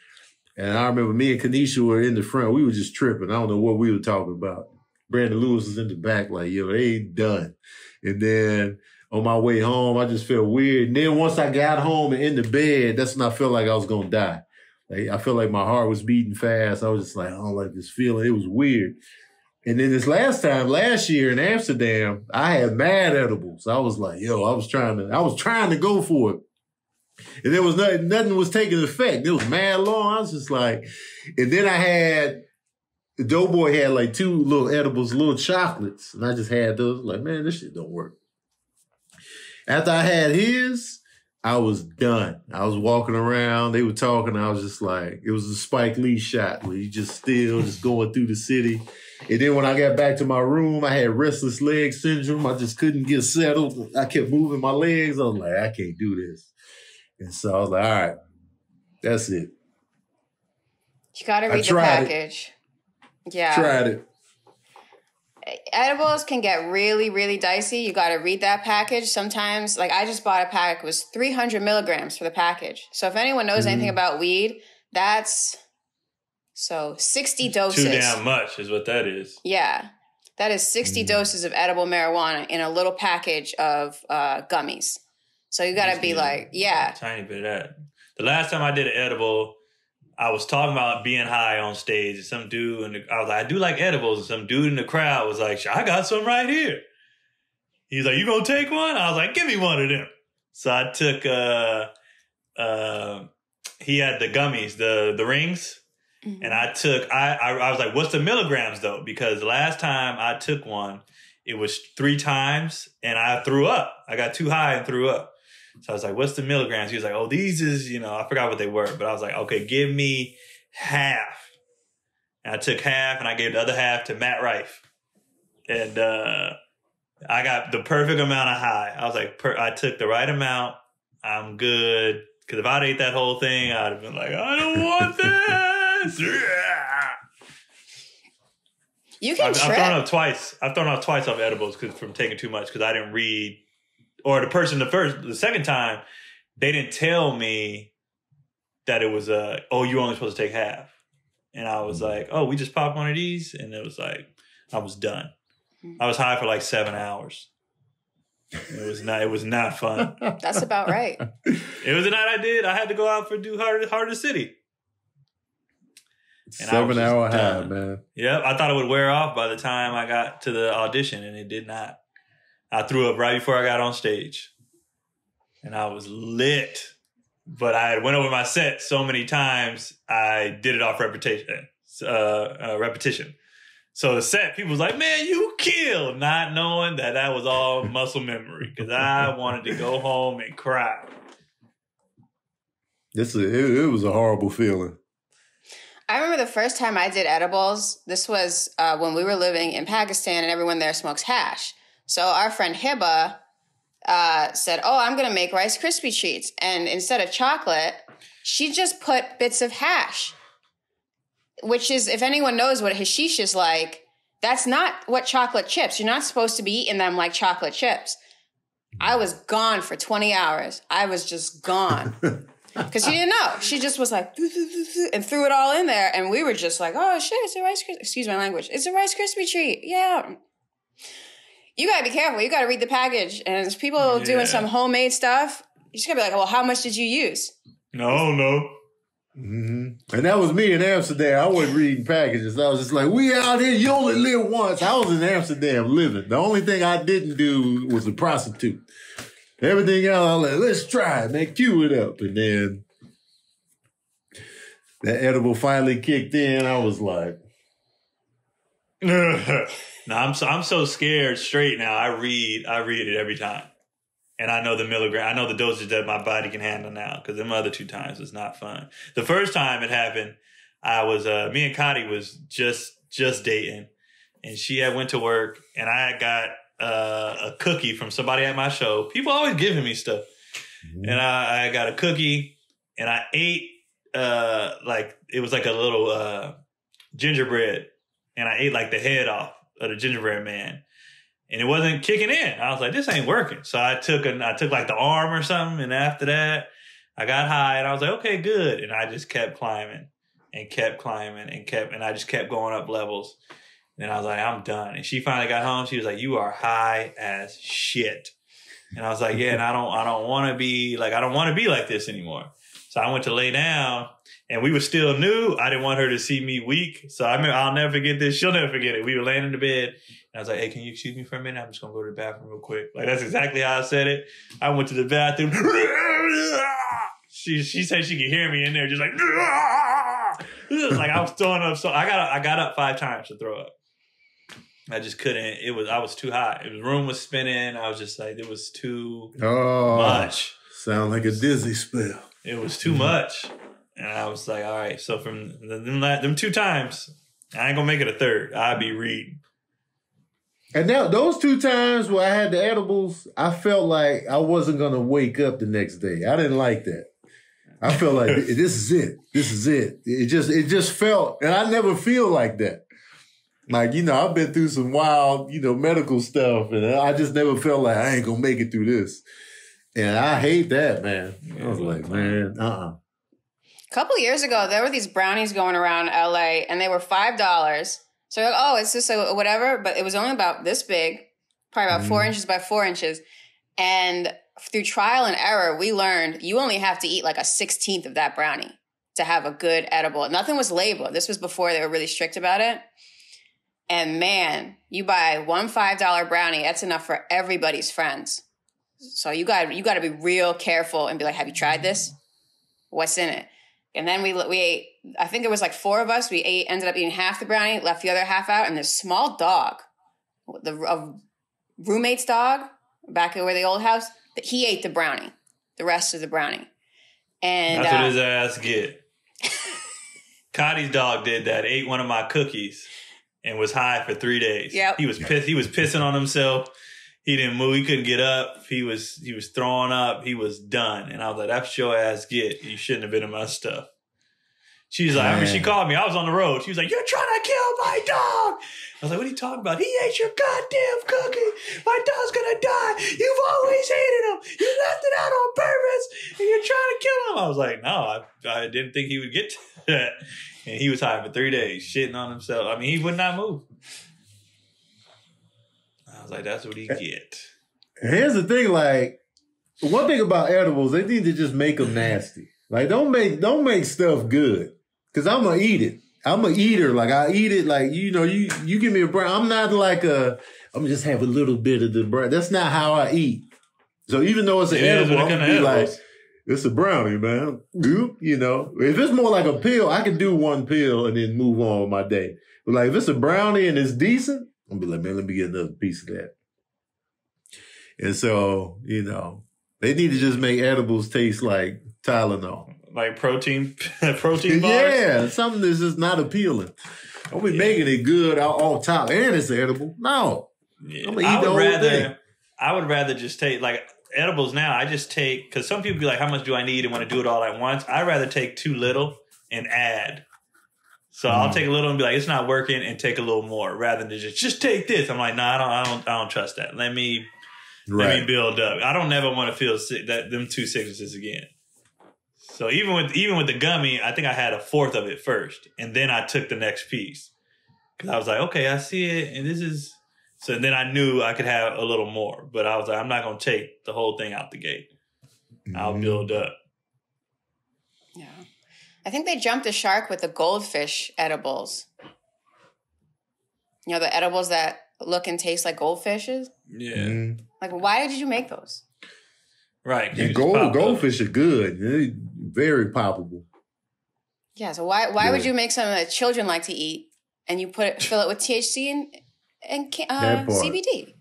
And I remember me and Kanisha were in the front. We were just tripping. I don't know what we were talking about. Brandon Lewis was in the back like, yo, they ain't done. And then on my way home, I just felt weird. And then once I got home and in the bed, that's when I felt like I was going to die. Like, I felt like my heart was beating fast. I was just like, I don't like this feeling. It was weird. And then this last year in Amsterdam, I had mad edibles. I was like, yo, I was trying to go for it. And there was nothing was taking effect. It was mad long. I was just like, and then I had, the Doughboy had like 2 little edibles, little chocolates. And I just had those. Like, man, this shit don't work. After I had his, I was done. I was walking around. They were talking. I was just like, it was a Spike Lee shot where you just still just going through the city. And then when I got back to my room, I had restless leg syndrome. I just couldn't get settled. I kept moving my legs. I was like, I can't do this. And so I was like, all right, that's it. You got to read the package. Yeah. Tried it. Edibles can get really, really dicey. You got to read that package. Sometimes, like I just bought a pack, it was 300 milligrams for the package. So if anyone knows anything about weed, that's 60 doses. Too damn much is what that is. Yeah. That is 60 doses of edible marijuana in a little package of gummies. So you got to be like, yeah. A tiny bit of that. The last time I did an edible, I was talking about being high on stage, and some dude, I was like, I do like edibles, and some dude in the crowd was like, I got some right here. He's like, you gonna take one? I was like, give me one of them. So I took, he had the gummies, the rings, and I took, I was like, what's the milligrams though? Because the last time I took one, it was 3 times, and I threw up. I got too high and threw up. So I was like, what's the milligrams? He was like, oh, these is, I forgot what they were. But I was like, okay, give me half. And I took half and I gave the other half to Matt Rife. And I got the perfect amount of high. I was like, I took the right amount. I'm good. Because if I'd ate that whole thing, I'd have been like, I don't want this. You can trip. I've thrown up twice. I've thrown up twice off edibles from taking too much because I didn't read. Or the person the second time, they didn't tell me that it was you're only supposed to take half. And I was like, oh, we just popped one of these? And it was like, I was done. I was high for like 7 hours. It was not fun. That's about right. It was the night I did. I had to go out for do Heart of the City. And 7 hour high, man. Yep. I thought it would wear off by the time I got to the audition, and it did not. I threw up right before I got on stage. And I was lit. But I went over my set so many times, I did it off repetition. So the set, people was like, man, you killed, not knowing that was all muscle memory. Because I wanted to go home and cry. It was a horrible feeling. I remember the first time I did edibles, this was when we were living in Pakistan and everyone there smokes hash. So our friend Hiba said, oh, I'm going to make Rice Krispie treats. And instead of chocolate, she just put bits of hash, which is, if anyone knows what hashish is like, that's not what chocolate chips. You're not supposed to be eating them like chocolate chips. I was gone for 20 hours. I was just gone. Because she didn't know. She just was like, and threw it all in there. And we were just like, oh, shit, it's a Rice Krispie. Excuse my language. It's a Rice Krispie treat. Yeah. You got to be careful. You got to read the package. And there's people doing some homemade stuff. You just got to be like, well, how much did you use? No. Mm-hmm. And that was me in Amsterdam. I wasn't reading packages. I was just like, we out here. You only live once. I was in Amsterdam living. The only thing I didn't do was a prostitute. Everything else, I was like, let's try it, man. Cue it up. And then that edible finally kicked in. I was like... No, I'm so scared straight now. I read it every time. And I know the milligram. I know the dosage that my body can handle now. Because them other 2 times was not fun. The first time it happened, I was, me and Cotty was just dating. And she had went to work. And I had got a cookie from somebody at my show. People always giving me stuff. Mm-hmm. And I got a cookie. And I ate, it was like a little gingerbread. And I ate like the head off of the gingerbread man. And it wasn't kicking in. I was like, this ain't working. So I took like the arm or something. And after that, I got high and I was like, okay, good. And I just kept climbing and kept climbing and I just kept going up levels. And I was like, I'm done. And she finally got home. She was like, you are high as shit. And I was like, yeah, and I don't want to be like this anymore. So I went to lay down and we were still new. I didn't want her to see me weak. So I'll never forget this. She'll never forget it. We were laying in the bed. And I was like, hey, can you excuse me for a minute? I'm just going to go to the bathroom real quick. Like, that's exactly how I said it. I went to the bathroom. She said she could hear me in there, just like like I was throwing up. So I got up 5 times to throw up. I just couldn't. I was too hot. The room was spinning. I was just like, it was too much. Sound like a dizzy spell. It was too much. And I was like, all right. So from them 2 times, I ain't gonna make it a third. I'll be reading. And now those 2 times where I had the edibles, I felt like I wasn't gonna wake up the next day. I didn't like that. I felt like this is it. This is it. It just felt, and I never feel like that. Like, I've been through some wild, medical stuff, and I just never felt like I ain't gonna make it through this. And I hate that, man. I was like, man, A couple years ago, there were these brownies going around LA, and they were $5. So you're like, oh, it's just a whatever, but it was only about this big, probably about 4 inches by 4 inches. And through trial and error, we learned you only have to eat like a 16th of that brownie to have a good edible. Nothing was labeled. This was before they were really strict about it. And man, you buy one $5 brownie, that's enough for everybody's friends. So you got to be real careful and be like, have you tried this? What's in it? And then we ate, I think it was like 4 of us. Ended up eating half the brownie, left the other half out. And this small dog, a roommate's dog, back where the old house, he ate the brownie, the rest of the brownie. And that's what his ass get. Cotty's dog did that, ate one of my cookies. And was high for 3 days. Yep. He was pissed. He was pissing on himself. He didn't move. He couldn't get up. He was throwing up. He was done. And I was like, that's your ass get. You shouldn't have been in my stuff. She's like, she called me. I was on the road. She was like, you're trying to kill my dog. I was like, what are you talking about? He ate your goddamn cookie. My dog's gonna die. You've always hated him. You left it out on purpose. And you're trying to kill him. I was like, no, I didn't think he would get to that. And he was high for 3 days, shitting on himself. I mean, he would not move. I was like, that's what he get. Here's the thing, like, one thing about edibles, they need to just make them nasty. Like, don't make stuff good. Because I'm going to eat it. I'm an eater. Like, I eat it like, you give me a brown. I'm not like I'm going to just have a little bit of the brown. That's not how I eat. So even though it's an edible, I'm going to be like, it's a brownie, man. If it's more like a pill, I can do one pill and then move on with my day. But like, if it's a brownie and it's decent, I'm gonna be like, man, let me get another piece of that. And so, they need to just make edibles taste like Tylenol. Like protein bars? Yeah, something that's just not appealing. Don't be making it good all top and it's edible. No. Yeah. I'm gonna eat the whole thing. I would rather just take, like, edibles now, I just take, because some people be like, how much do I need and want to do it all at once? I'd rather take too little and add. So I'll take a little and be like, it's not working, and take a little more rather than just take this. I'm like, no, I don't trust that. Let me build up. I don't never want to feel sick, them 2 sicknesses again. So even with the gummy, I think I had a 1/4 of it first, and then I took the next piece because I was like, okay, I see it, and this is. So then I knew I could have a little more, but I was like, I'm not going to take the whole thing out the gate. I'll build up. Yeah. I think they jumped the shark with the goldfish edibles. The edibles that look and taste like goldfishes? Yeah. Mm-hmm. Like, why did you make those? Right. And goldfish are good. They're very poppable. Yeah, so why would you make something that children like to eat and you fill it with THC and CBD?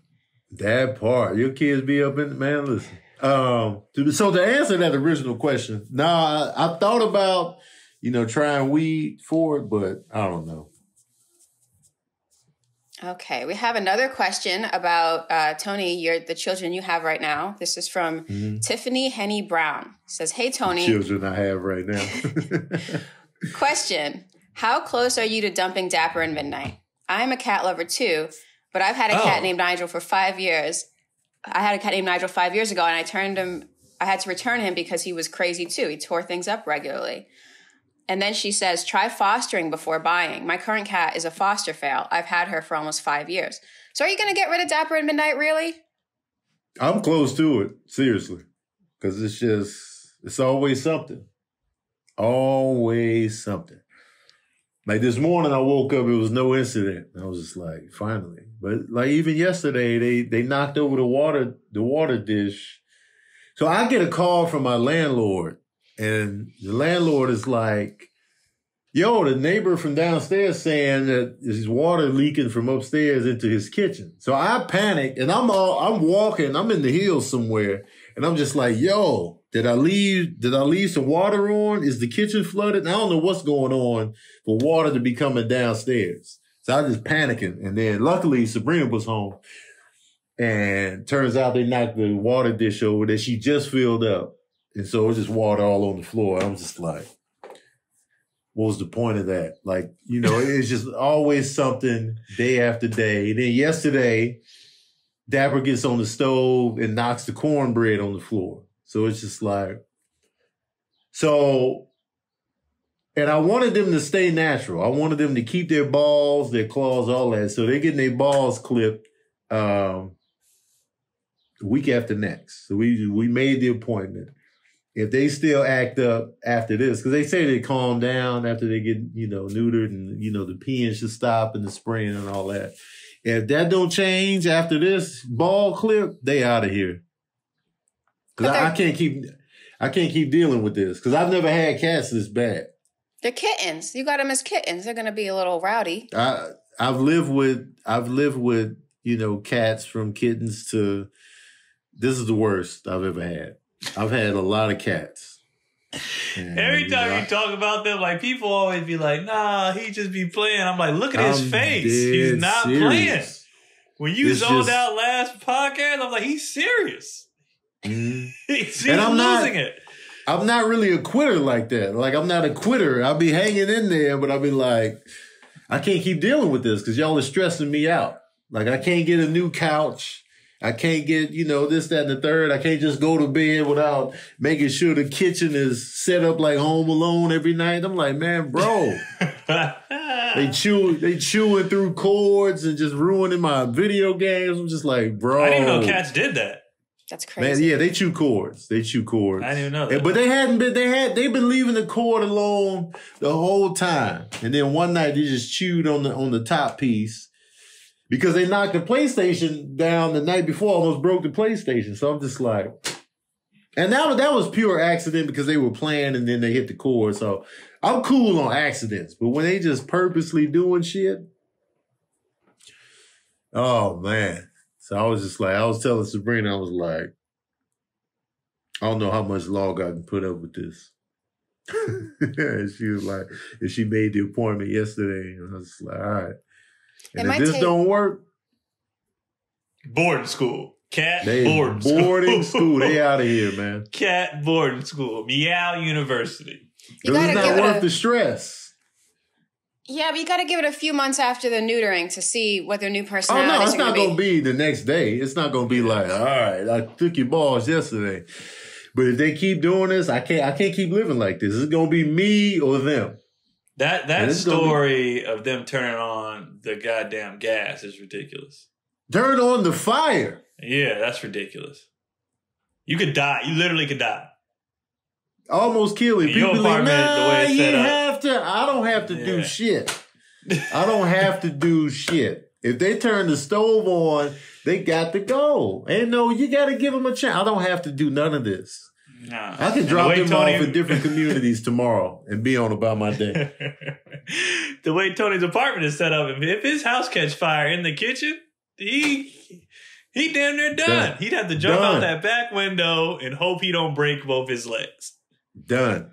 That part. Your kids be up in, man, listen. So to answer that original question, I thought about, trying weed for it, but I don't know. Okay, we have another question about, Tony, the children you have right now. This is from Tiffany Henny Brown. It says, hey, Tony. Children I have right now. Question, how close are you to dumping Dapper and Midnight? I'm a cat lover too, but I've had a cat named Nigel for 5 years. I had a cat named Nigel 5 years ago, and I had to return him because he was crazy too. He tore things up regularly. And then she says, try fostering before buying. My current cat is a foster fail. I've had her for almost 5 years. So are you going to get rid of Dapper and Midnight, really? I'm close to it, seriously. Because it's always something. Always something. Like this morning I woke up, it was no incident. I was just like, finally. But like even yesterday, they knocked over the water dish. So I get a call from my landlord And the landlord is like, yo, the neighbor from downstairs saying that there's water leaking from upstairs into his kitchen. So I panicked and I'm walking, I'm in the hills somewhere, and I'm just like, yo, did I leave some water on? Is the kitchen flooded? And I don't know what's going on for water to be coming downstairs. So I was just panicking. And then luckily Sabrina was home. And turns out they knocked the water dish over that she just filled up. And so it was just water all on the floor. I was just like, what was the point of that? Like, you know, it's just always something day after day. And then yesterday, Dapper gets on the stove and knocks the cornbread on the floor. So it's just like, and I wanted them to stay natural. I wanted them to keep their balls, their claws, all that. So they're getting their balls clipped the week after next. So we made the appointment. If they still act up after this, because they say they calm down after they get, you know, neutered and, you know, the peeing should stop and the spraying and all that. If that don't change after this ball clip, they out of here. Because I can't keep dealing with this. Because I've never had cats this bad. They're kittens. You got them as kittens. They're going to be a little rowdy. I've lived with, you know, cats from kittens to, this is the worst I've ever had. I've had a lot of cats. And, every time you talk about them, like people always be like, nah, he just be playing. I'm like, look at his face. He's not playing. When you zoned out last podcast, I'm like, he's serious. He's losing it. I'm not really a quitter like that. Like, I'm not a quitter. I'll be hanging in there, but I'll be like, I can't keep dealing with this because y'all are stressing me out. Like, I can't get a new couch. I can't get, you know, this, that, and the third. I can't just go to bed without making sure the kitchen is set up like Home Alone every night. I'm like, man, bro. They chewing through cords and just ruining my video games. I'm just like, bro. I didn't even know cats did that. That's crazy. Man, yeah, they chew cords. I didn't even know that. But they've been leaving the cord alone the whole time. And then one night they just chewed on the top piece. Because they knocked the PlayStation down the night before, almost broke the PlayStation. So I'm just like, and that was pure accident because they were playing and then they hit the cord. So I'm cool on accidents, but when they just purposely doing shit, oh man. So I was just like, I was telling Sabrina, I was like, I don't know how much longer I can put up with this. And she was like, and she made the appointment yesterday, and I was just like, all right. And if this don't work, boarding school. Boarding school. They out of here, man. Cat boarding school. Meow University. Because it's not worth the stress. Yeah, but you got to give it a few months after the neutering to see what their new personality is. Oh, no, it's not going to be the next day. It's not going to be like, all right, I took your balls yesterday. But if they keep doing this, I can't keep living like this. It's going to be me or them. That story of them turning on the goddamn gas is ridiculous. Turn on the fire. Yeah, that's ridiculous. You could die. You literally could die. Almost killing people. Your apartment, like, the way it's set up. Have to. I don't have to do shit. I don't have to do shit. If they turn the stove on, they got to go. And no, you got to give them a chance. I don't have to do none of this. Nah. I can drop them off in different communities tomorrow and be on about my day. The way Tony's apartment is set up, if his house catch fire in the kitchen, he damn near done. He'd have to jump out that back window and hope he don't break both his legs. Done.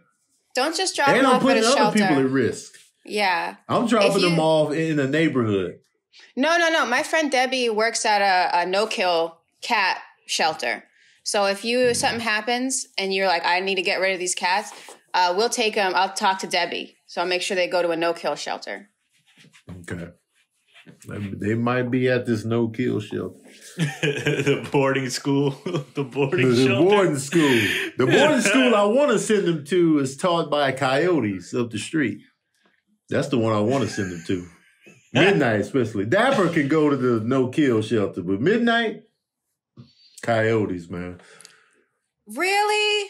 Don't just drop them off at a shelter. And I'm putting other people at risk. Yeah. I'm dropping them off in a neighborhood. No. My friend Debbie works at a no-kill cat shelter. So if something happens and you're like, I need to get rid of these cats, we'll take them. I'll talk to Debbie. So I'll make sure they go to a no-kill shelter. Okay. They might be at this no-kill shelter. The boarding school. The boarding school. The boarding school I want to send them to is taught by coyotes up the street. That's the one I want to send them to. Midnight especially. Dapper can go to the no-kill shelter, but midnight, coyotes, man. Really?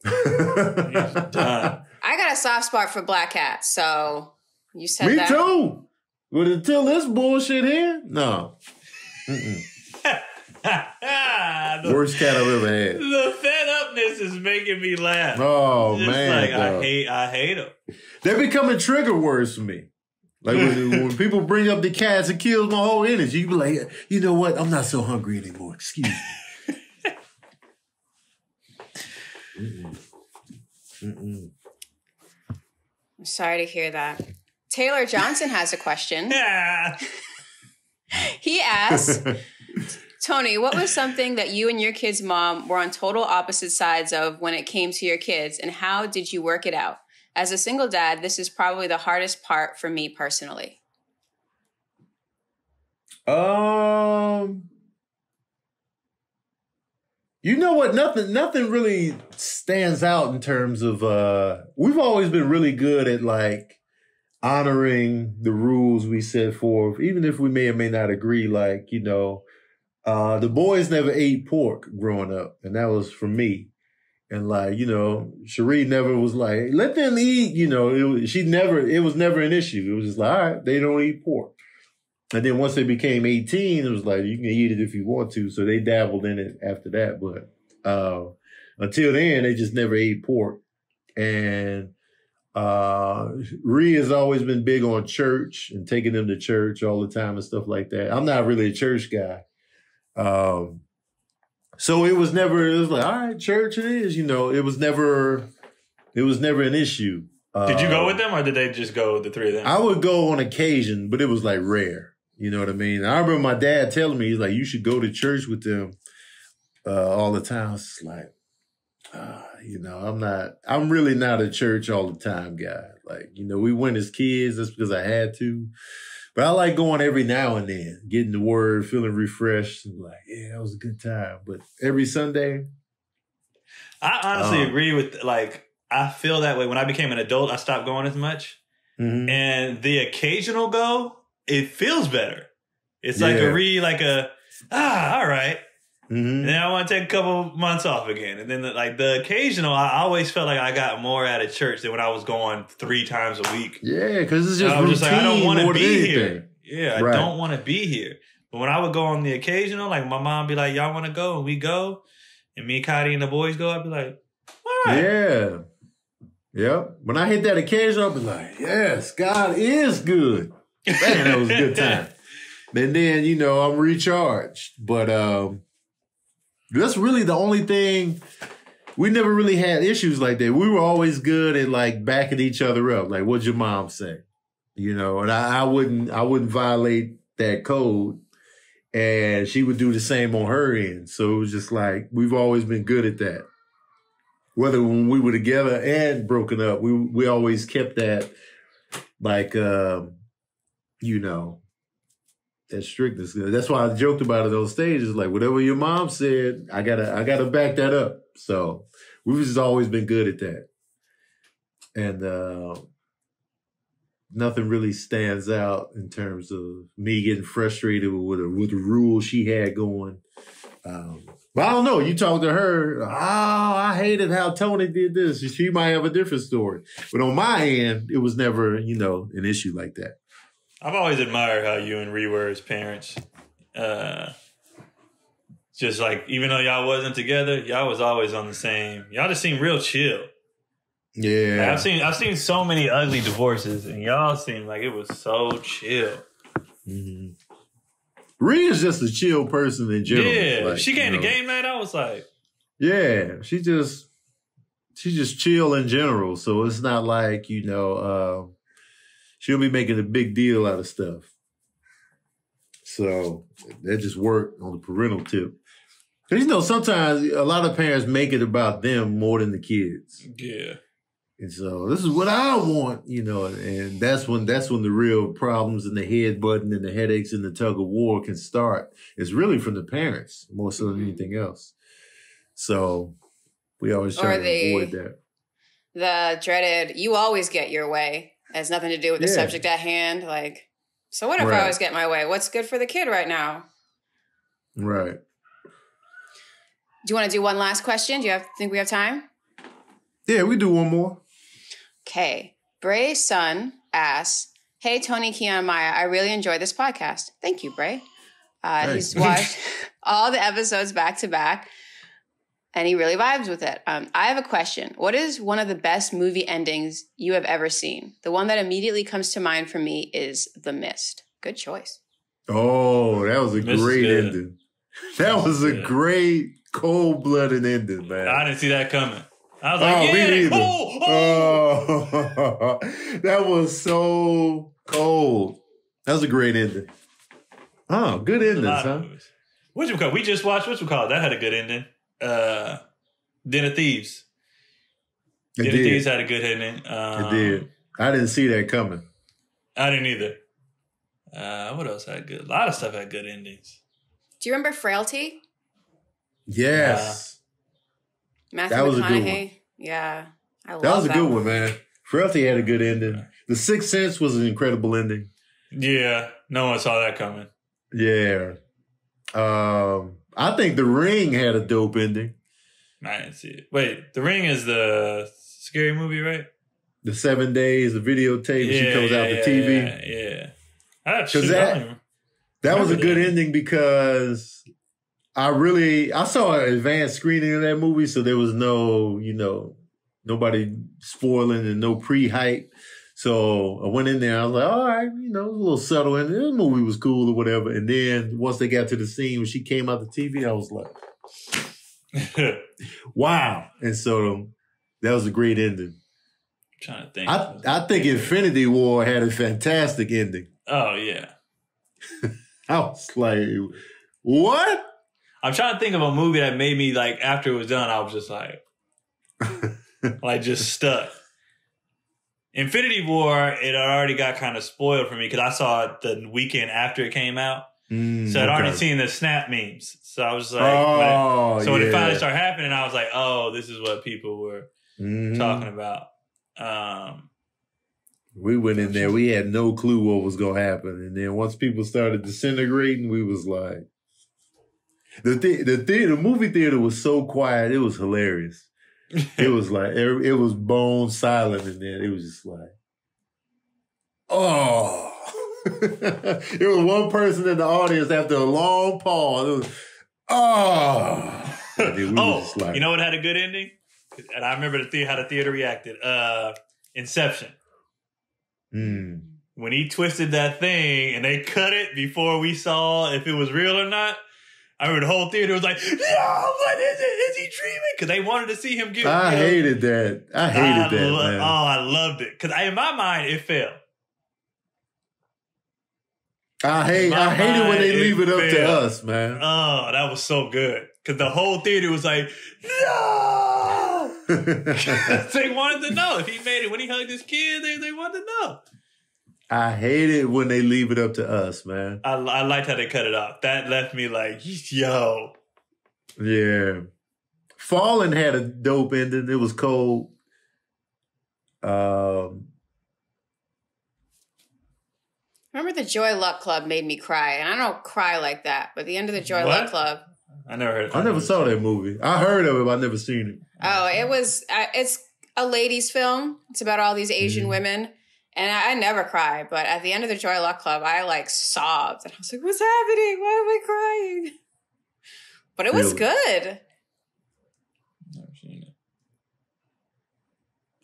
I got a soft spot for black cats, so you said that. Me too. But until this bullshit here, no. The Worst cat I've ever had. The fed upness is making me laugh. Oh, Just man. like, I hate them. They're becoming trigger words for me. Like when people bring up the cats, it kills my whole energy. You be like, you know what? I'm not so hungry anymore. Excuse me. I'm sorry to hear that. Taylor Johnson has a question. He asks, Tony, what was something that you and your kid's mom were on total opposite sides of when it came to your kids, and how did you work it out? As a single dad, this is probably the hardest part for me personally. You know what? Nothing really stands out in terms of, we've always been really good at like honoring the rules we set forth, even if we may or may not agree. Like, you know, the boys never ate pork growing up, and that was for me. And like, you know, Cherie never was like, let them eat, you know, it was never an issue. It was just like, all right, they don't eat pork. And then once they became 18, it was like, you can eat it if you want to. So they dabbled in it after that. But until then, they just never ate pork. And Ree has always been big on church and taking them to church all the time and stuff like that. I'm not really a church guy. So it was like, all right, church it is. You know, it was never an issue. Did you go with them, or did they just go, the three of them? I would go on occasion, but it was like rare. You know what I mean? I remember my dad telling me, he's like, you should go to church with them all the time. I was just like, you know, I'm really not a church all the time guy. Like, you know, we went as kids, that's because I had to. But I like going every now and then, getting the word, feeling refreshed, and like, yeah, that was a good time. But every Sunday. I honestly agree with, like, I feel that way. When I became an adult, I stopped going as much. Mm-hmm. And the occasional go, it feels better. It's like all right. Mm-hmm. And then I want to take a couple months off again. And then the occasional, I always felt like I got more out of church than when I was going 3 times a week. Yeah, because it's just I was routine, just like, I don't want to be anything. here. Yeah, right. I don't want to be here. But when I would go on the occasional, like my mom would be like, y'all want to go? And we go. And me, Cotty, and the boys go. I'd be like, all right. Yeah. Yep. When I hit that occasional, I'd be like, yes, God is good. Man, that was a good time. And then, you know, I'm recharged. But that's really the only thing. We never really had issues like that. We were always good at like backing each other up. Like, what'd your mom say? You know, and I wouldn't violate that code. And she would do the same on her end. So it was just like, we've always been good at that. Whether when we were together and broken up, we always kept that, like, you know, that strictness. That's why I joked about it on stages. Like, whatever your mom said, I gotta back that up. So we've just always been good at that. And nothing really stands out in terms of me getting frustrated with the rules she had going. But I don't know. You talk to her, I hated how Tony did this. She might have a different story. But on my end, it was never, you know, an issue like that. I've always admired how you and Ree were as parents. Just like, even though y'all wasn't together, y'all was always on the same. Y'all just seemed real chill. Yeah. Like, I've seen so many ugly divorces, and y'all seemed like it was so chill. Mm-hmm. Ree is just a chill person in general. Yeah, like, she came to game night. I was like, yeah, she's just chill in general. So it's not like, you know, she'll be making a big deal out of stuff. So that just worked on the parental tip. Because, you know, sometimes a lot of parents make it about them more than the kids. Yeah. And so this is what I want, you know, and that's when the real problems and the headbutting and the headaches and the tug of war can start. It's really from the parents more so than anything else. So we always try to avoid that. The dreaded, you always get your way. It has nothing to do with the subject at hand. Like, so what if I always get my way? What's good for the kid right now? Right. Do you want to do one last question? Think we have time? Yeah, we do one more. Okay. Bray's son asks, hey, Tony, Keon, Maya, I really enjoyed this podcast. Thank you, Bray. He's watched all the episodes back to back, and he really vibes with it. I have a question. What is one of the best movie endings you have ever seen? The one that immediately comes to mind for me is The Mist. Good choice. Oh, that was a great ending. That was a great cold-blooded ending, man. I didn't see that coming. I was like, me neither. Oh. That was so cold. That was a great ending. Oh, good endings, huh? We just watched, that had a good ending. Den of Thieves. Den of Thieves had a good ending. It did. I didn't see that coming. I didn't either. What else had good? A lot of stuff had good endings. Do you remember Frailty? Yes. Matthew McConaughey. Yeah. I love that. That was a good one, man. Frailty had a good ending. The Sixth Sense was an incredible ending. Yeah. No one saw that coming. Yeah. I think The Ring had a dope ending. I didn't see it. Wait, The Ring is the scary movie, right? The 7 days, the videotape, she comes out the TV. Yeah. That was a good ending because I saw an advanced screening of that movie, so there was no, nobody spoiling and no pre-hype. So I went in there, I was like, all right, it was a little subtle, and the movie was cool or whatever. And then once they got to the scene when she came out the TV, I was like, wow. And so that was a great ending. I'm trying to think. I think Infinity War had a fantastic ending. Oh, yeah. I was like, what? I'm trying to think of a movie that made me, like, after it was done, I was just like, just stuck. Infinity War, it already got kind of spoiled for me because I saw it the weekend after it came out. So I'd already seen the Snap memes. So I was like, when it finally started happening, I was like, oh, this is what people were talking about. We went in there, we had no clue what was going to happen. And then once people started disintegrating, we was like, the movie theater was so quiet, it was hilarious. It was like, it was bone silent in there. It was just like, oh. There was one person in the audience after a long pause. It was, oh. You know what had a good ending? And I remember how the theater reacted. Inception. When he twisted that thing and they cut it before we saw if it was real or not, I remember the whole theater was like, no, what is it? Is he dreaming? Because they wanted to see him get... I hated that. I hated that, man. Oh, I loved it. Because in my mind, it failed. I hate it when they leave it up to us, man. Oh, that was so good. Because the whole theater was like, no! They wanted to know if he made it. When he hugged his kid, they wanted to know. I hate it when they leave it up to us, man. I liked how they cut it off. That left me like, yo. Yeah. Fallen had a dope ending. It was cold. Remember the Joy Luck Club made me cry. And I don't cry like that, but the end of the Joy Luck Club. I never heard of it. I never saw that movie. I heard of it, but I never seen it. Oh, it's a ladies' film. It's about all these Asian women. And I never cry, but at the end of the Joy Luck Club, I sobbed. And I was like, what's happening? Why am I crying? But it was good. Never seen it.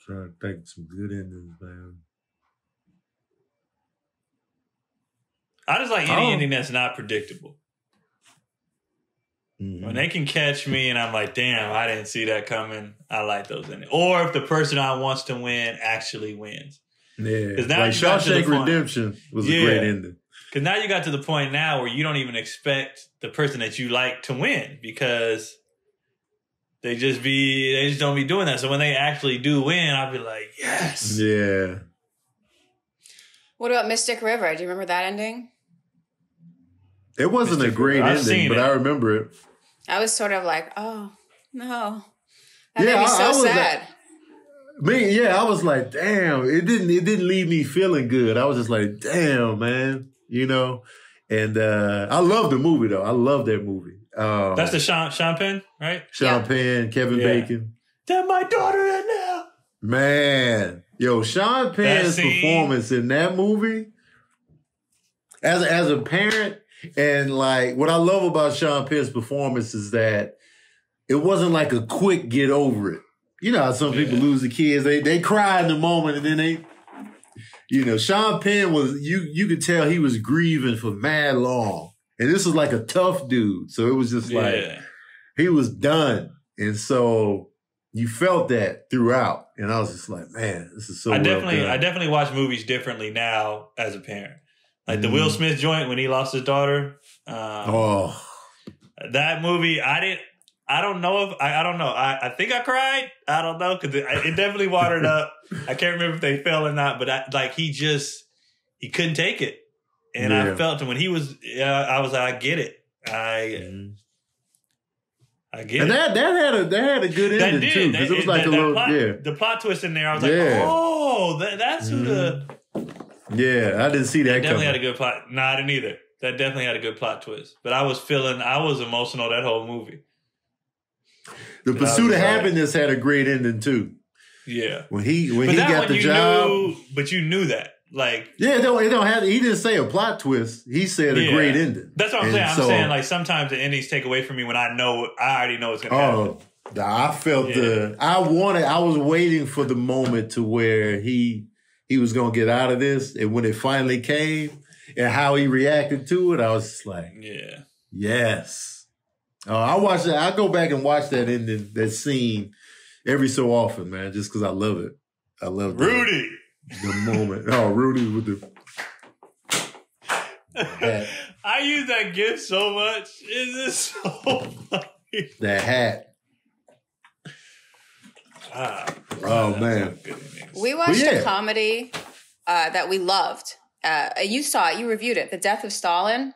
Trying to think of some good endings, man. I just like any ending that's not predictable. When they can catch me and I'm like, damn, I didn't see that coming. I like those endings. Or if the person I wants to win actually wins. Yeah, like Shawshank Redemption was a great ending. Because now you got to the point now where you don't even expect the person that you like to win because they just don't be doing that. So when they actually do win, I'll be like, yes. Yeah. What about Mystic River? Do you remember that ending? It wasn't a great ending, but I remember it. I was sort of like, oh, no. That made me so sad. I was like, damn, it didn't leave me feeling good. I was just like, damn, man, And I love the movie though. I love that movie. That's the Sean Penn, right? Sean Penn, Kevin Bacon. That's my daughter in now. Man, Sean Penn's performance in that movie, as a parent, And like what I love about Sean Penn's performance is that it wasn't like a quick get over it. You know how some people lose the kids, they cry in the moment and then they, you know, Sean Penn was, you could tell he was grieving for mad long. And this was like a tough dude. So it was just like, he was done. And so you felt that throughout. And I was just like, man, this is so I well done. definitely watch movies differently now as a parent. Like the Will Smith joint when he lost his daughter. That movie, I don't know. I think I cried. I don't know because it definitely watered up. I can't remember if they fell or not, but he couldn't take it, and I felt him when he was. I was like, I get it. I get and it. That had a good ending too because it was like the plot twist in there. I was like, oh, that's who the. Yeah, I didn't see that. Definitely had a good plot. No, I didn't either. That definitely had a good plot twist. But I was emotional that whole movie. The Pursuit of Happiness had a great ending too. Yeah, when he got the job, but you knew that, like, it don't have. He didn't say a plot twist. He said a great ending. That's what I'm saying. I'm saying like sometimes the endings take away from me when I already know it's gonna happen. I felt I was waiting for the moment to where he was gonna get out of this, and when it finally came and how he reacted to it, I was just like, yes. I watch that. I go back and watch that ending, that scene every so often, man, just because I love it. I love Rudy. The moment. Oh, Rudy with the hat. I use that gift so much. Is this so funny? That hat. Oh man. We watched a comedy that we loved. You saw it. You reviewed it. The Death of Stalin.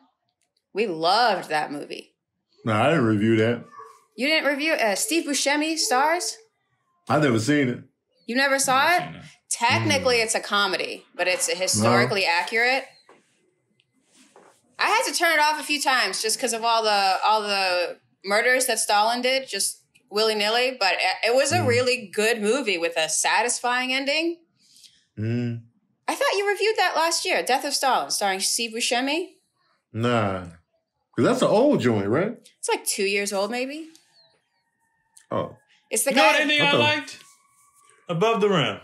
We loved that movie. No, I didn't review that. You didn't review Steve Buscemi stars? I've never seen it. You never saw it? Technically, it's a comedy, but it's historically accurate. I had to turn it off a few times just because of all the murders that Stalin did, just willy-nilly. But it was a really good movie with a satisfying ending. I thought you reviewed that last year, Death of Stalin, starring Steve Buscemi. Nah. Because that's an old joint, right? It's like 2 years old, maybe. Oh. It's the guy. guy. You know what ending I liked? Above the Rim.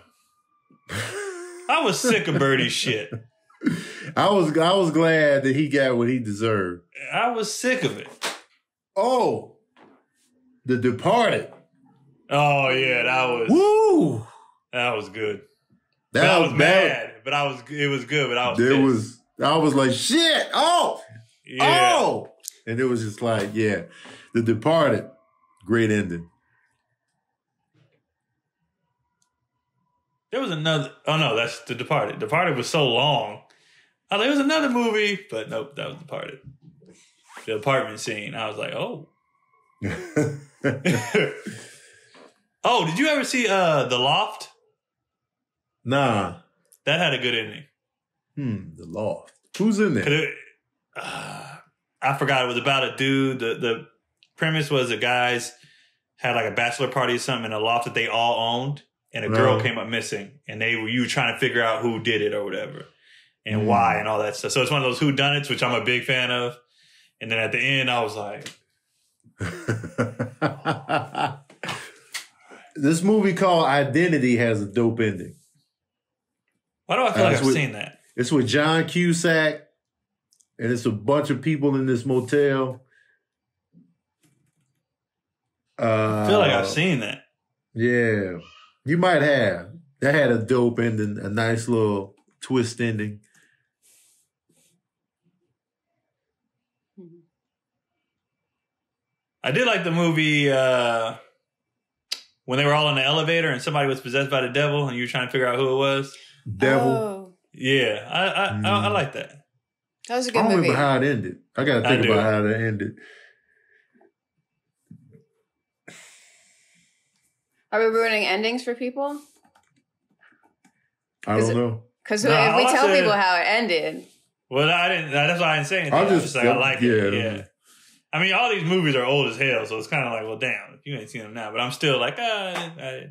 I was sick of Birdie's shit. I was glad that he got what he deserved. I was sick of it. Oh. The Departed. Oh, yeah, that was... Woo! That was good. I was mad, but it was good, but I was I was like, shit! Oh! Yeah. Oh! And it was just like, The Departed. Great ending. There was another... Oh, no, that's The Departed. Departed was so long. I thought there was another movie, but nope, that was Departed. The apartment scene. I was like, oh. Oh, did you ever see The Loft? Nah. That had a good ending. The Loft. Who's in there? I forgot. It was about a dude. The premise was the guys had like a bachelor party or something in a loft that they all owned, and a girl came up missing, and you were trying to figure out who did it or whatever, and why and all that stuff. So it's one of those whodunits, which I'm a big fan of. And then at the end, I was like, this movie called Identity has a dope ending. Why do I feel like I've seen that? It's with John Cusack, and it's a bunch of people in this motel. I feel like I've seen that. Yeah, you might have. That had a dope ending, a nice little twist ending. I did like the movie when they were all in the elevator and somebody was possessed by the devil and you were trying to figure out who it was. Devil. Oh. Yeah, I like that. That was a good movie. I don't movie. remember how it ended. I got to think about how it ended. Are we ruining endings for people? I don't know. Because if we tell people how it ended. Well, I didn't. That's why I didn't say anything. I was just like, I like it. Yeah. I mean, all these movies are old as hell, so it's kind of like, well, damn, you ain't seen them now. But I'm still like, Okay.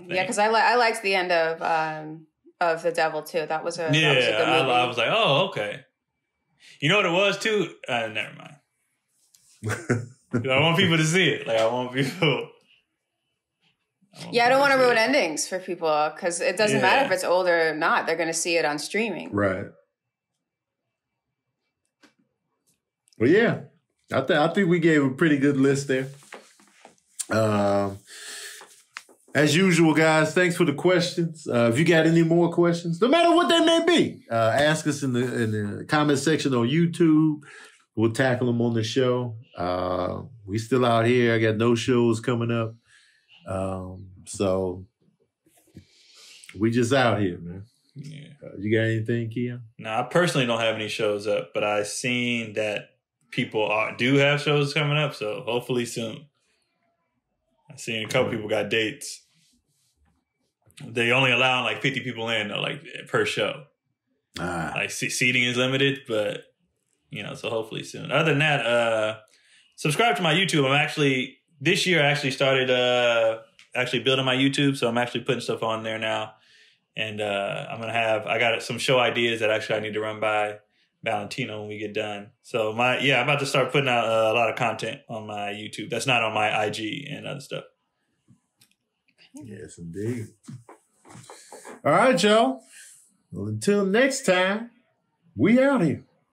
Yeah, because I liked the end of of the devil too. That was a good movie. I was like, oh, okay. You know what it was too? Never mind. I want people to see it. Like I want people. I don't want to ruin endings for people because it doesn't matter if it's old or not. They're going to see it on streaming. Right. Well, yeah. I think we gave a pretty good list there. As usual, guys, thanks for the questions. If you got any more questions, no matter what they may be, ask us in the comment section on YouTube. We'll tackle them on the show. We still out here. I got no shows coming up. So we just out here, man. Yeah. You got anything, Keon? No, I personally don't have any shows up, but I've seen that people do have shows coming up, so hopefully soon. I've seen a couple people got dates. They only allow like 50 people in, though, like per show. Like seating is limited, but so hopefully soon. Other than that, subscribe to my YouTube. This year I actually started building my YouTube, so I'm actually putting stuff on there now. And I got some show ideas that actually I need to run by Valentino when we get done. So I'm about to start putting out a lot of content on my YouTube. That's not on my IG and other stuff. Yes, indeed. All right, y'all. Well, until next time, we out here.